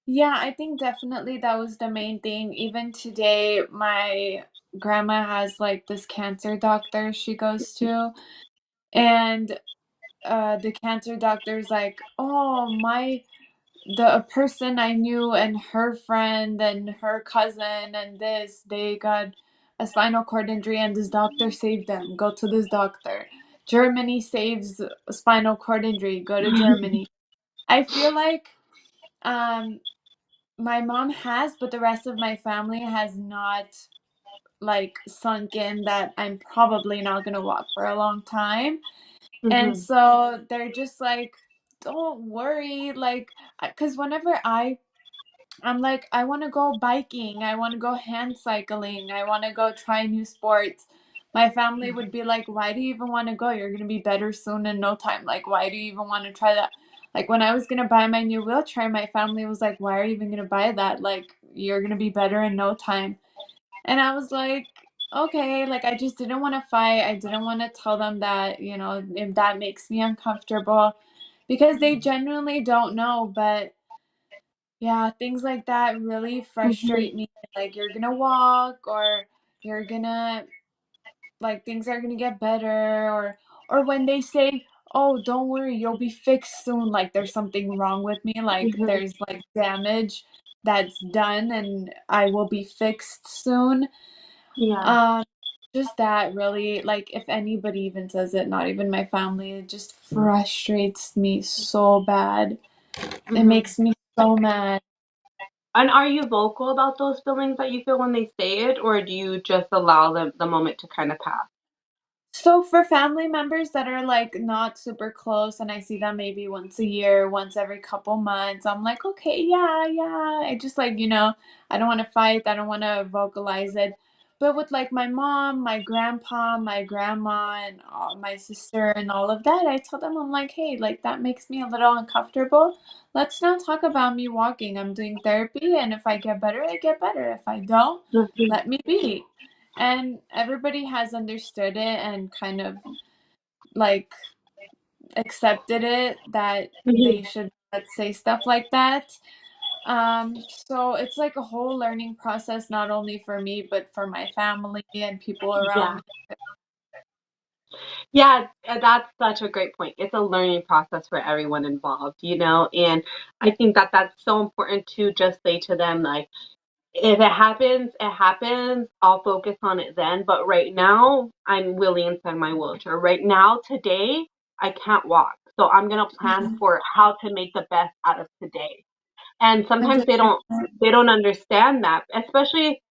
[SPEAKER 4] Yeah, I think definitely that was the main thing. Even today, my grandma has like this cancer doctor she goes to, and the cancer doctor's like, "Oh, the person I knew and her friend and her cousin and this, they got a spinal cord injury and this doctor saved them. Go to this doctor. Germany saves spinal cord injury. Go to Germany." I feel like um my mom has, but the rest of my family has not like sunk in that I'm probably not gonna walk for a long time. And
[SPEAKER 1] Mm-hmm.
[SPEAKER 4] so they're just like, don't worry, like, because whenever I'm like, I want to go biking, I want to go hand cycling, I want to go try new sports. My family would be like, why do you even want to go? You're going to be better soon in no time. Like, why do you even want to try that? Like, when I was going to buy my new wheelchair, my family was like, why are you even going to buy that? Like, you're going to be better in no time. And I was like, okay, like, I just didn't want to fight. I didn't want to tell them that, if that makes me uncomfortable because they genuinely don't know. But yeah, things like that really frustrate
[SPEAKER 1] Mm-hmm.
[SPEAKER 4] me. Like, you're gonna walk, or you're gonna, like, things are gonna get better, or when they say, "Oh, don't worry, you'll be fixed soon," like there's something wrong with me, like
[SPEAKER 1] Mm-hmm.
[SPEAKER 4] there's like damage that's done and I will be fixed soon.
[SPEAKER 1] Yeah.
[SPEAKER 4] Um, just that really, like, if anybody even says it, not even my family, it just frustrates me so bad. It
[SPEAKER 1] Mm-hmm.
[SPEAKER 4] makes me so mad.
[SPEAKER 1] And are you vocal about those feelings that you feel when they say it, or do you just allow the moment to kind of pass?
[SPEAKER 4] So for family members that are like not super close and I see them maybe once a year, once every couple months, I'm like, okay, yeah, yeah. I just like, I don't want to fight, I don't want to vocalize it. But with like my mom, my grandpa, my grandma, and my sister, and all of that, I tell them, I'm like, hey, like that makes me a little uncomfortable. Let's not talk about me walking. I'm doing therapy, and if I get better, I get better. If I don't,
[SPEAKER 1] Mm-hmm.
[SPEAKER 4] let me be. And everybody has understood it and kind of like accepted it that they
[SPEAKER 1] Mm-hmm.
[SPEAKER 4] should not say stuff like that. So it's like a whole learning process, not only for me, but for my family and people around
[SPEAKER 1] Yeah.
[SPEAKER 4] me.
[SPEAKER 1] Yeah, that's such a great point. It's a learning process for everyone involved, and I think that that's so important to just say to them, like, if it happens, it happens. I'll focus on it then. But right now, I'm really inside my wheelchair. Right now, today, I can't walk. So I'm gonna plan
[SPEAKER 4] Mhm.
[SPEAKER 1] for how to make the best out of today. And sometimes they don't
[SPEAKER 4] 100%.
[SPEAKER 1] they don't understand that. Especially,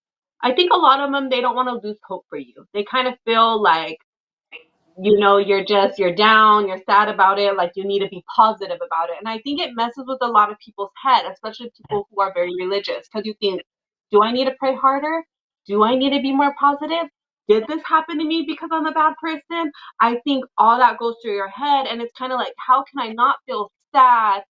[SPEAKER 1] I think a lot of them, they don't want to lose hope for you. They kind of feel like you're down, you're sad about it, like you need to be positive about it. And I think it messes with a lot of people's head, especially people who are very religious, because you think, do I need to pray harder? Do I need to be more positive? Did this happen to me because I'm a bad person? I think all that goes through your head, and it's kind of like, how can I not feel sad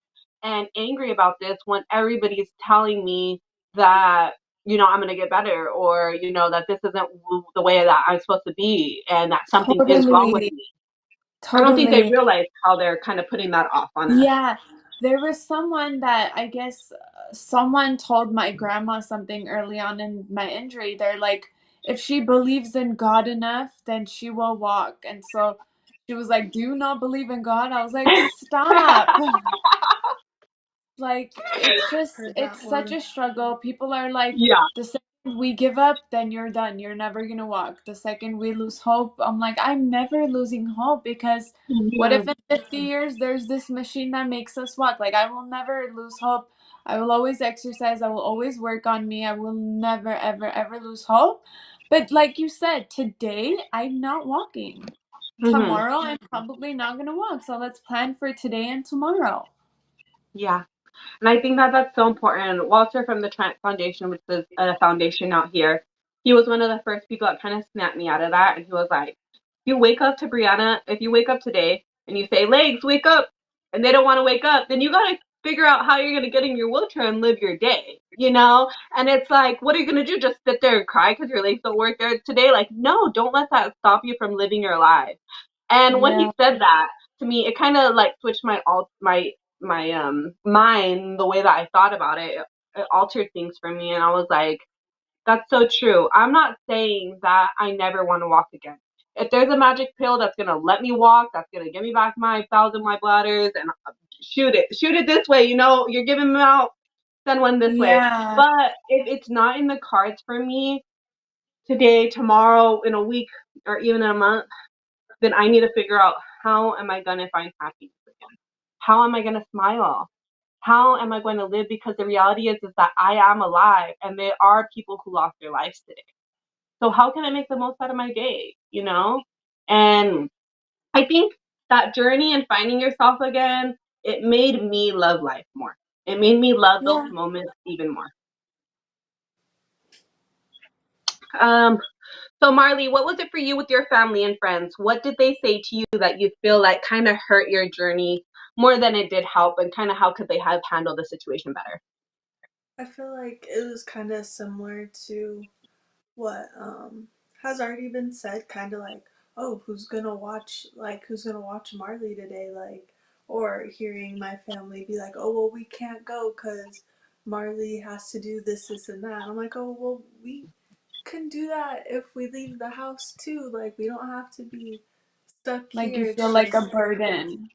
[SPEAKER 1] and angry about this when everybody's telling me that I'm going to get better, or, that this isn't the way that I'm supposed to be, and that something is wrong with
[SPEAKER 4] Totally.
[SPEAKER 1] me. I don't think they
[SPEAKER 4] Totally.
[SPEAKER 1] realize how they're kind of putting that off on us.
[SPEAKER 4] Yeah, there was someone that I guess someone told my grandma something early on in my injury. They're like, if she believes in God enough, then she will walk. And so she was like, do you not believe in God? I was like, stop. Like,
[SPEAKER 2] Heard
[SPEAKER 4] it's
[SPEAKER 2] that
[SPEAKER 4] such
[SPEAKER 2] one.
[SPEAKER 4] a struggle. People are like,
[SPEAKER 1] Yeah.
[SPEAKER 4] the second we give up, then you're done. You're never gonna walk. The second we lose hope, I'm like, I'm never losing hope, because what if
[SPEAKER 1] Mhm.
[SPEAKER 4] in 50 years there's this machine that makes us walk? Like, I will never lose hope. I will always exercise. I will always work on me. I will never, ever, ever lose hope. But like you said, today I'm not walking.
[SPEAKER 1] Mhm.
[SPEAKER 4] Tomorrow I'm probably not gonna walk. So let's plan for today and tomorrow.
[SPEAKER 1] Yeah. And I think that that's so important. Walter from the Trent Foundation, which is a foundation out here, he was one of the first people that kind of snapped me out of that. And he was like, you wake up to Brianna, if you wake up today and you say, legs, wake up, and they don't want to wake up, then you got to figure out how you're going to get in your wheelchair and live your day, you know? And it's like, what are you going to do? Just sit there and cry because your legs don't work there today? Like, no, don't let that stop you from living your life. And when he
[SPEAKER 4] Yeah.
[SPEAKER 1] said that to me, it kind of like switched my mind, the way that I thought about it. It altered things for me, and I was like, that's so true. I'm not saying that I never want to walk again. If there's a magic pill that's gonna let me walk, that's gonna give me back my 1,000 white bladders, and shoot it this way. You're giving them out, send one this way.
[SPEAKER 4] Yeah.
[SPEAKER 1] But if it's not in the cards for me today, tomorrow, in a week, or even in a month, then I need to figure out, how am I gonna find happiness again? How am I gonna smile? How am I going to live? Because the reality is that I am alive, and there are people who lost their lives today. So how can I make the most out of my day? And I think that journey and finding yourself again, it made me love life more. It made me love those
[SPEAKER 4] Yeah.
[SPEAKER 1] moments even more. Um, so Marley, what was it for you with your family and friends? What did they say to you that you feel like kind of hurt your journey more than it did help, and kind of how could they have handled the situation better?
[SPEAKER 2] I feel like it was kind of similar to what has already been said, kind of like, oh, who's gonna watch Marley today, like, or hearing my family be like, oh, well, we can't go because Marley has to do this and that. I'm like, oh, well, we can do that if we leave the house too. Like, we don't have to be stuck
[SPEAKER 4] Like you
[SPEAKER 2] here.
[SPEAKER 4] feel
[SPEAKER 2] It's
[SPEAKER 4] like a
[SPEAKER 2] just
[SPEAKER 4] burden.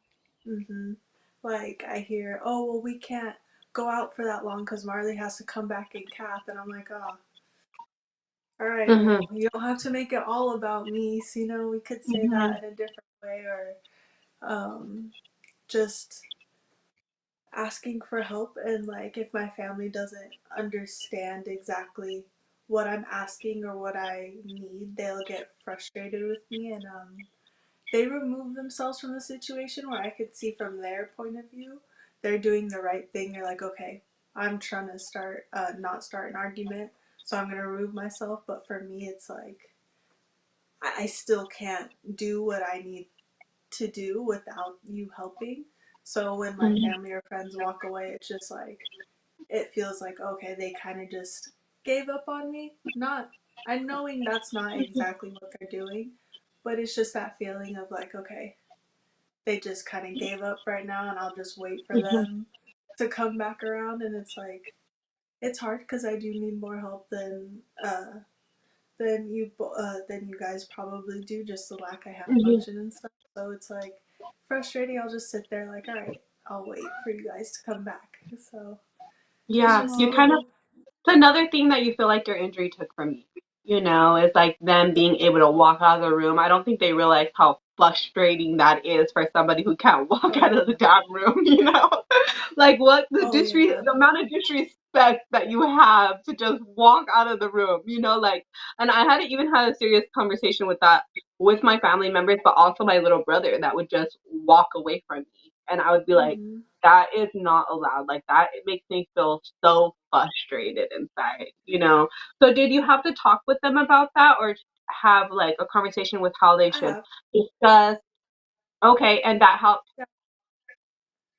[SPEAKER 2] like, I hear, oh, well, we can't go out for that long because Marley has to come back in Cath, and I'm like, oh, all right,
[SPEAKER 1] Mhm.
[SPEAKER 2] well, you don't have to make it all about me. So, we could say
[SPEAKER 1] Mhm.
[SPEAKER 2] that in a different way, or just asking for help. And like, if my family doesn't understand exactly what I'm asking or what I need, they'll get frustrated with me, and they remove themselves from the situation where I could see from their point of view they're doing the right thing. They're like, okay, I'm trying to not start an argument, so I'm gonna remove myself. But for me, it's like I still can't do what I need to do without you helping. So when my
[SPEAKER 1] Mhm.
[SPEAKER 2] family or friends walk away, it's just like it feels like, okay, they kind of just gave up on me. Not, I'm knowing that's not exactly what they're doing, but it's just that feeling of like, okay, they just kind of gave up right now, and I'll just wait for
[SPEAKER 1] Mhm.
[SPEAKER 2] them to come back around. And it's like, it's hard because I do need more help than you guys probably do, just the lack I have
[SPEAKER 1] Mhm.
[SPEAKER 2] function and stuff. So it's like frustrating. I'll just sit there like, all right, I'll wait for you guys to come back. So it's
[SPEAKER 1] Yeah,
[SPEAKER 2] just
[SPEAKER 1] you kind of
[SPEAKER 2] little.
[SPEAKER 1] it's another thing that you feel like your injury took from you, is like them being able to walk out of the room. I don't think they realize how frustrating that is for somebody who can't walk
[SPEAKER 2] Oh
[SPEAKER 1] out of the
[SPEAKER 2] yeah.
[SPEAKER 1] damn room. Like what
[SPEAKER 2] Oh yeah.
[SPEAKER 1] the amount of disrespect that you have to just walk out of the room, like, and I had to even have a serious conversation with that with my family members, but also my little brother that would just walk away from me. And I would be like,
[SPEAKER 2] Mhm.
[SPEAKER 1] that is not allowed. Like that, it makes me feel so frustrated inside. So did you have to talk with them about that, or have like a conversation with how they
[SPEAKER 2] I
[SPEAKER 1] should
[SPEAKER 2] have.
[SPEAKER 1] discuss? Okay, and that helped.
[SPEAKER 2] Yeah.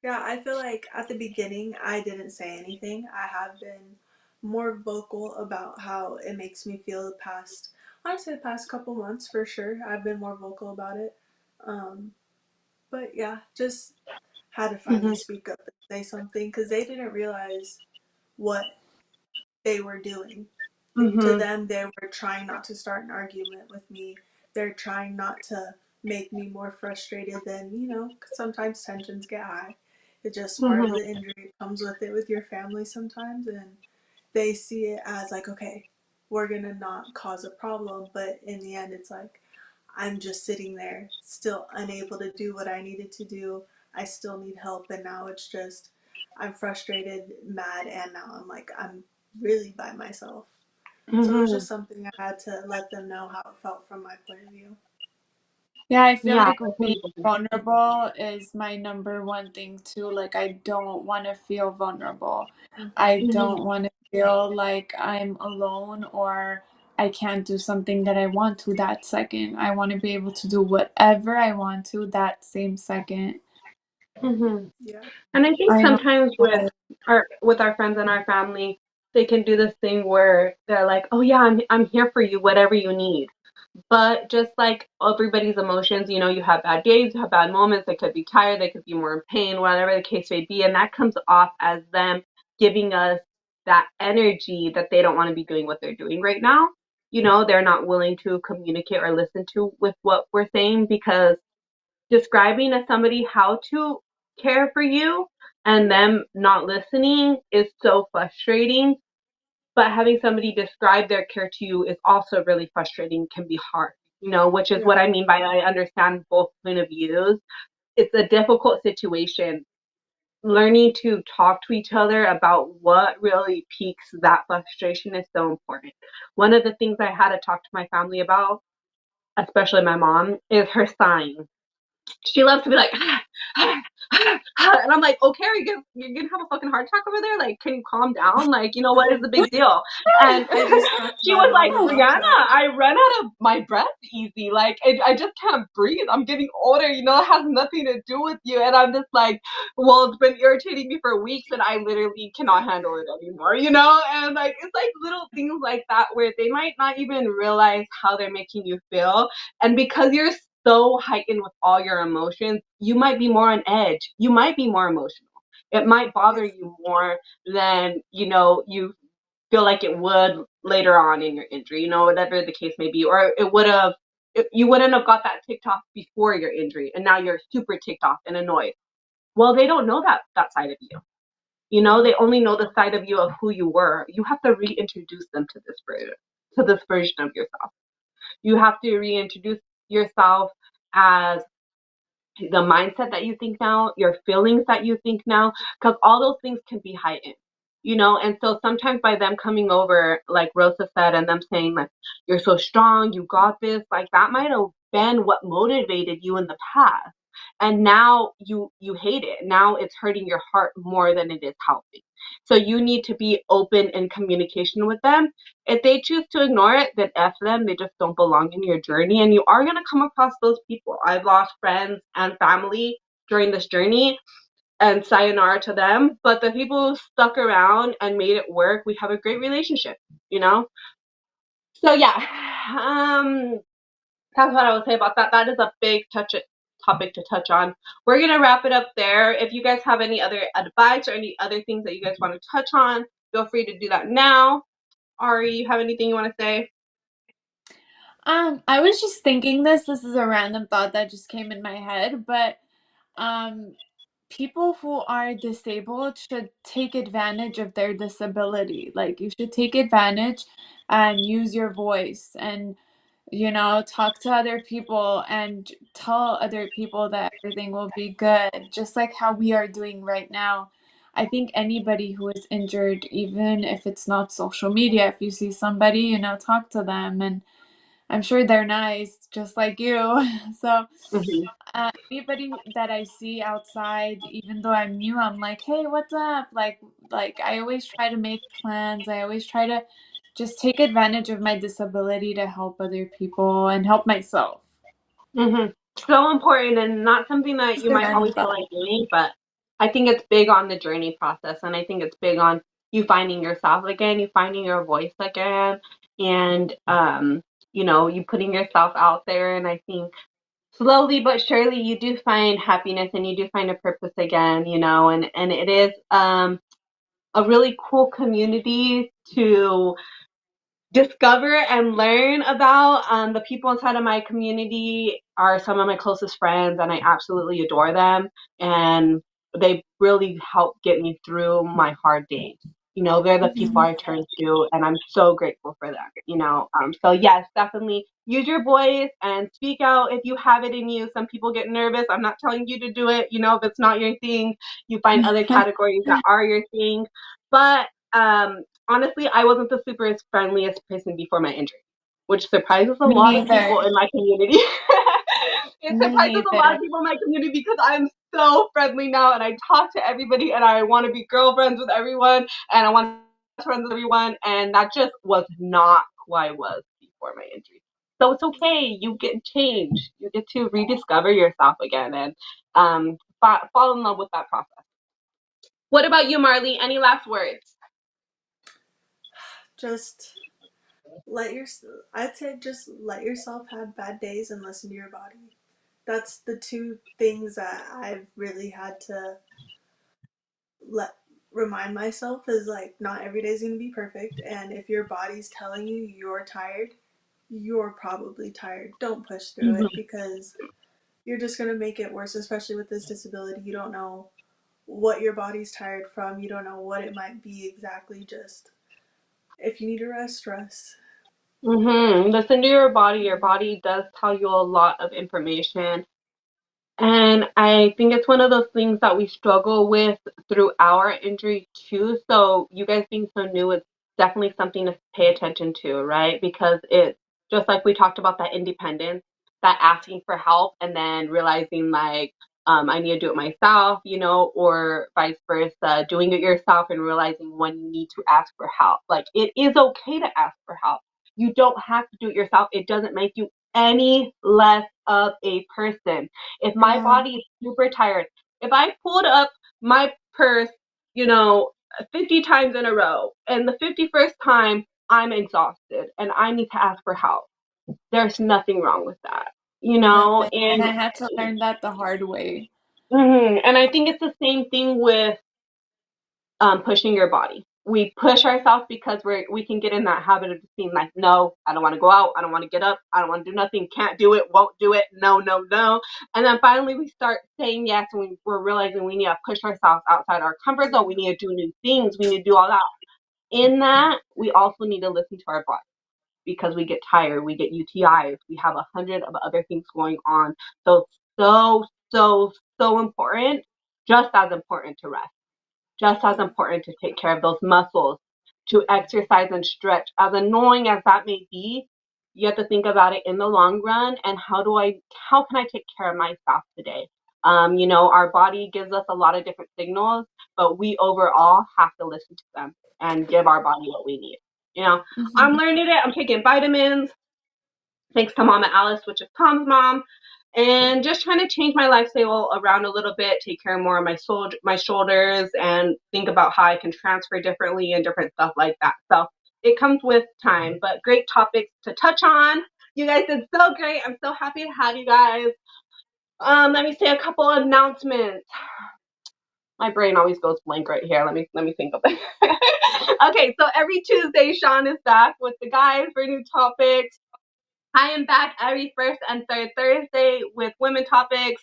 [SPEAKER 2] Yeah, I feel like at the beginning I didn't say anything. I have been more vocal about how it makes me feel the past, honestly, the past couple months for sure. I've been more vocal about it. Um, but yeah, just had to finally
[SPEAKER 1] Mhm.
[SPEAKER 2] speak up and say something because they didn't realize what they were doing. To
[SPEAKER 1] Mhm.
[SPEAKER 2] them, they were trying not to start an argument with me. They're trying not to make me more frustrated than, sometimes tensions get high. It's just part of
[SPEAKER 1] Mhm.
[SPEAKER 2] the injury. It comes with it with your family sometimes. And they see it as like, okay, we're going to not cause a problem. But in the end, it's like, I'm just sitting there, still unable to do what I needed to do. I still need help. And now it's just, I'm frustrated, mad, and now I'm really by myself. So it was
[SPEAKER 1] Mhm.
[SPEAKER 2] just something I had to let them know how it felt from my point of view.
[SPEAKER 4] Yeah, I feel
[SPEAKER 1] Yeah.
[SPEAKER 4] like
[SPEAKER 1] I
[SPEAKER 4] being
[SPEAKER 1] totally
[SPEAKER 4] vulnerable is my number one thing too. Like, I don't want to feel vulnerable.
[SPEAKER 2] Hmm.
[SPEAKER 4] I
[SPEAKER 1] agree.
[SPEAKER 4] don't want to feel like I'm alone or I can't do something that I want to that second. I want to be able to do whatever I want to that same second.
[SPEAKER 1] Mhm.
[SPEAKER 2] Yeah.
[SPEAKER 1] And I think
[SPEAKER 4] I know.
[SPEAKER 1] sometimes with our friends and our family, they can do this thing where they're like, "Oh yeah, I'm here for you, whatever you need." But just like everybody's emotions, you have bad days, you have bad moments. They could be tired, they could be more in pain, whatever the case may be, and that comes off as them giving us that energy that they don't want to be doing what they're doing right now. They're not willing to communicate or listen to with what we're saying because describing to somebody how to care for you and them not listening is so frustrating. But having somebody describe their care to you is also really frustrating, can be hard, which is what
[SPEAKER 2] Yeah.
[SPEAKER 1] I mean by I understand both point of views. It's a difficult situation. Learning to talk to each other about what really piques that frustration is so important. One of the things I had to talk to my family about, especially my mom, is her signs. She loves to be like, and I'm like, okay, you're gonna have a fucking heart attack over there? Like, can you calm down? Like, what is the big deal? And
[SPEAKER 2] I just talked to
[SPEAKER 1] she
[SPEAKER 2] my
[SPEAKER 1] was like,
[SPEAKER 2] mom about
[SPEAKER 1] Brianna,
[SPEAKER 2] that.
[SPEAKER 1] I run out of my breath easy. Like, I just can't breathe. I'm getting older. It has nothing to do with you. And I'm just like, well, it's been irritating me for weeks, and I literally cannot handle it anymore. And like, it's like little things like that where they might not even realize how they're making you feel, and because you're so heightened with all your emotions, you might be more on edge. You might be more emotional. It might
[SPEAKER 2] Yeah.
[SPEAKER 1] bother you more than, you feel like it would later on in your injury, whatever the case may be. Or you wouldn't have got that ticked off before your injury, and now you're super ticked off and annoyed. Well, they don't know that side of you.
[SPEAKER 2] Hmm.
[SPEAKER 1] They only know the side of you of who you were. You have to reintroduce them to this version of yourself. You have to reintroduce yourself as the mindset that you think now, your feelings that you think now, because all those things can be heightened. And so sometimes by them coming over, like Rosa said, and them saying like, you're so strong, you got this, like that might have been what motivated you in the past. And now you hate it. Now it's hurting your heart more than it is helping. So you need to be open in communication with them. If they choose to ignore it, then F them. They just don't belong in your journey. And you are going to come across those people. I've lost friends and family during this journey, and sayonara to them. But the people who stuck around and made it work, we have a great relationship, you know? So, yeah, that's what I would say about that. That is a big topic to touch on. We're going to wrap it up there. If you guys have any other advice or any other things that you guys want to touch on, feel free to do that now. Ari, you have anything you want to say?
[SPEAKER 4] I was just thinking this is a random thought that just came in my head, but um people who are disabled should take advantage of their disability. Like, you should take advantage and use your voice and, talk to other people and tell other people that everything will be good, just like how we are doing right now. I think anybody who is injured, even if it's not social media, if you see somebody, talk to them, and I'm sure they're nice, just like you. So,
[SPEAKER 1] Mm-hmm.
[SPEAKER 4] anybody that I see outside, even though I'm new, I'm like, hey, what's up? Like I always try to make plans. I always try to just take advantage of my disability to help other people and help myself.
[SPEAKER 1] Mm-hmm. So important, and not something that
[SPEAKER 4] Just
[SPEAKER 1] you
[SPEAKER 4] a
[SPEAKER 1] might
[SPEAKER 4] random
[SPEAKER 1] always feel
[SPEAKER 4] thought.
[SPEAKER 1] like doing, but I think it's big on the journey process, and I think it's big on you finding yourself again, you finding your voice again, and you putting yourself out there. And I think slowly but surely you do find happiness and you do find a purpose again, and it is a really cool community to discover and learn about. The people inside of my community are some of my closest friends, and I absolutely adore them. And they really help get me through my hard days. They're the people
[SPEAKER 4] Mhm.
[SPEAKER 1] I turn to, and I'm so grateful for them. So yes, definitely use your voice and speak out if you have it in you. Some people get nervous. I'm not telling you to do it. If it's not your thing, you find other categories that are your thing. But honestly, I wasn't the super friendliest person before my injury, which surprises a
[SPEAKER 4] Me
[SPEAKER 1] lot of people
[SPEAKER 4] neither.
[SPEAKER 1] in my community. It
[SPEAKER 4] Me
[SPEAKER 1] surprises a lot
[SPEAKER 4] neither.
[SPEAKER 1] of people in my community because I'm so friendly now and I talk to everybody and I want to be girlfriends with everyone and I want to be friends with everyone. And that just was not who I was before my injury. So it's okay. You get change. You get to rediscover yourself again and fall in love with that process. What about you, Marley? Any last words?
[SPEAKER 2] Just let your I'd say just let yourself have bad days and listen to your body. That's the two things that I've really had to let remind myself is like not every day is going to be perfect, and if your body's telling you you're tired, you're probably tired. Don't push through it
[SPEAKER 1] Mm-hmm.
[SPEAKER 2] because you're just going to make it worse, especially with this disability. You don't know what your body's tired from. You don't know what it might be exactly. Just if you need to rest, rest.
[SPEAKER 1] Listen to your body. Your body does tell you a lot of information. And I think it's one of those things that we struggle with through our injury too. So you guys being so new, it's definitely something to pay attention to, right? Because it's just like we talked about that independence, that asking for help and then realizing like, I need to do it myself, or vice versa, doing it yourself and realizing when you need to ask for help. Like it is okay to ask for help. You don't have to do it yourself. It doesn't make you any less of a person. If my
[SPEAKER 4] Yeah.
[SPEAKER 1] body is super tired, if I pulled up my purse, you know, 50 times in a row, and the 51st time I'm exhausted and I need to ask for help, there's nothing wrong with that,
[SPEAKER 4] Nothing. And
[SPEAKER 1] and
[SPEAKER 4] I had to learn that the hard way.
[SPEAKER 1] and I think it's the same thing with pushing your body. We push ourselves because we can get in that habit of just being like, no, I don't want to go out, I don't want to get up, I don't want to do nothing, can't do it, won't do it, no, no, no. And then finally we start saying yes, and we're realizing we need to push ourselves outside our comfort zone. We need to do new things. We need to do all that. In that, we also need to listen to our body because we get tired, we get UTIs, we have 100 of other things going on. So so important, just as important to rest, just as important to take care of those muscles, to exercise and stretch. As annoying as that may be, you have to think about it in the long run and how can I take care of myself today? Our body gives us a lot of different signals, but we overall have to listen to them and give our body what we need. I'm
[SPEAKER 4] Hmm.
[SPEAKER 1] learning it. I'm taking vitamins, thanks to Mama Alice, which is Tom's mom, and just trying to change my lifestyle around a little bit, take care more of my shoulders, and think about how I can transfer differently and different stuff like that. So it comes with time, but great topics to touch on. You guys did so great. I'm so happy to have you guys. Let me say a couple announcements. My brain always goes blank right here. Let me think of it. Okay, so every Tuesday, Sean is back with the guys for new topics. I am back every first and third Thursday with women topics.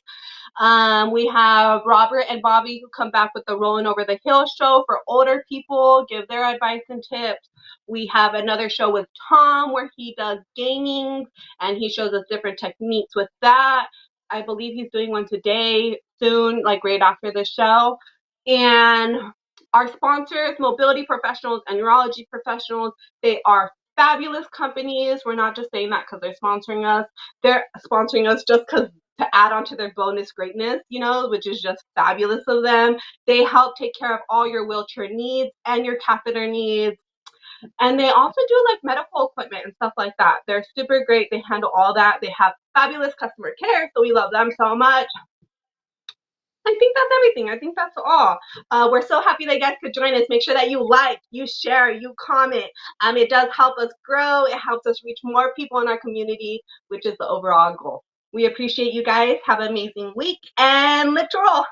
[SPEAKER 1] We have Robert and Bobby who come back with the Rolling Over the Hill show for older people, give their advice and tips. We have another show with Tom where he does gaming and he shows us different techniques with that. I believe he's doing one today, soon, like right after the show. And our sponsors, mobility professionals and urology professionals, they are fabulous companies. We're not just saying that because they're sponsoring us. They're sponsoring us just because to add on to their bonus greatness, which is just fabulous of them. They help take care of all your wheelchair needs and your catheter needs. And they also do like medical equipment and stuff like that. They're super great. They handle all that. They have fabulous customer care, so we love them so much. I think that's everything. I think that's all. We're so happy that you guys could join us. Make sure that you like, you share, you comment. It does help us grow. It helps us reach more people in our community, which is the overall goal. We appreciate you guys. Have an amazing week and let's roll.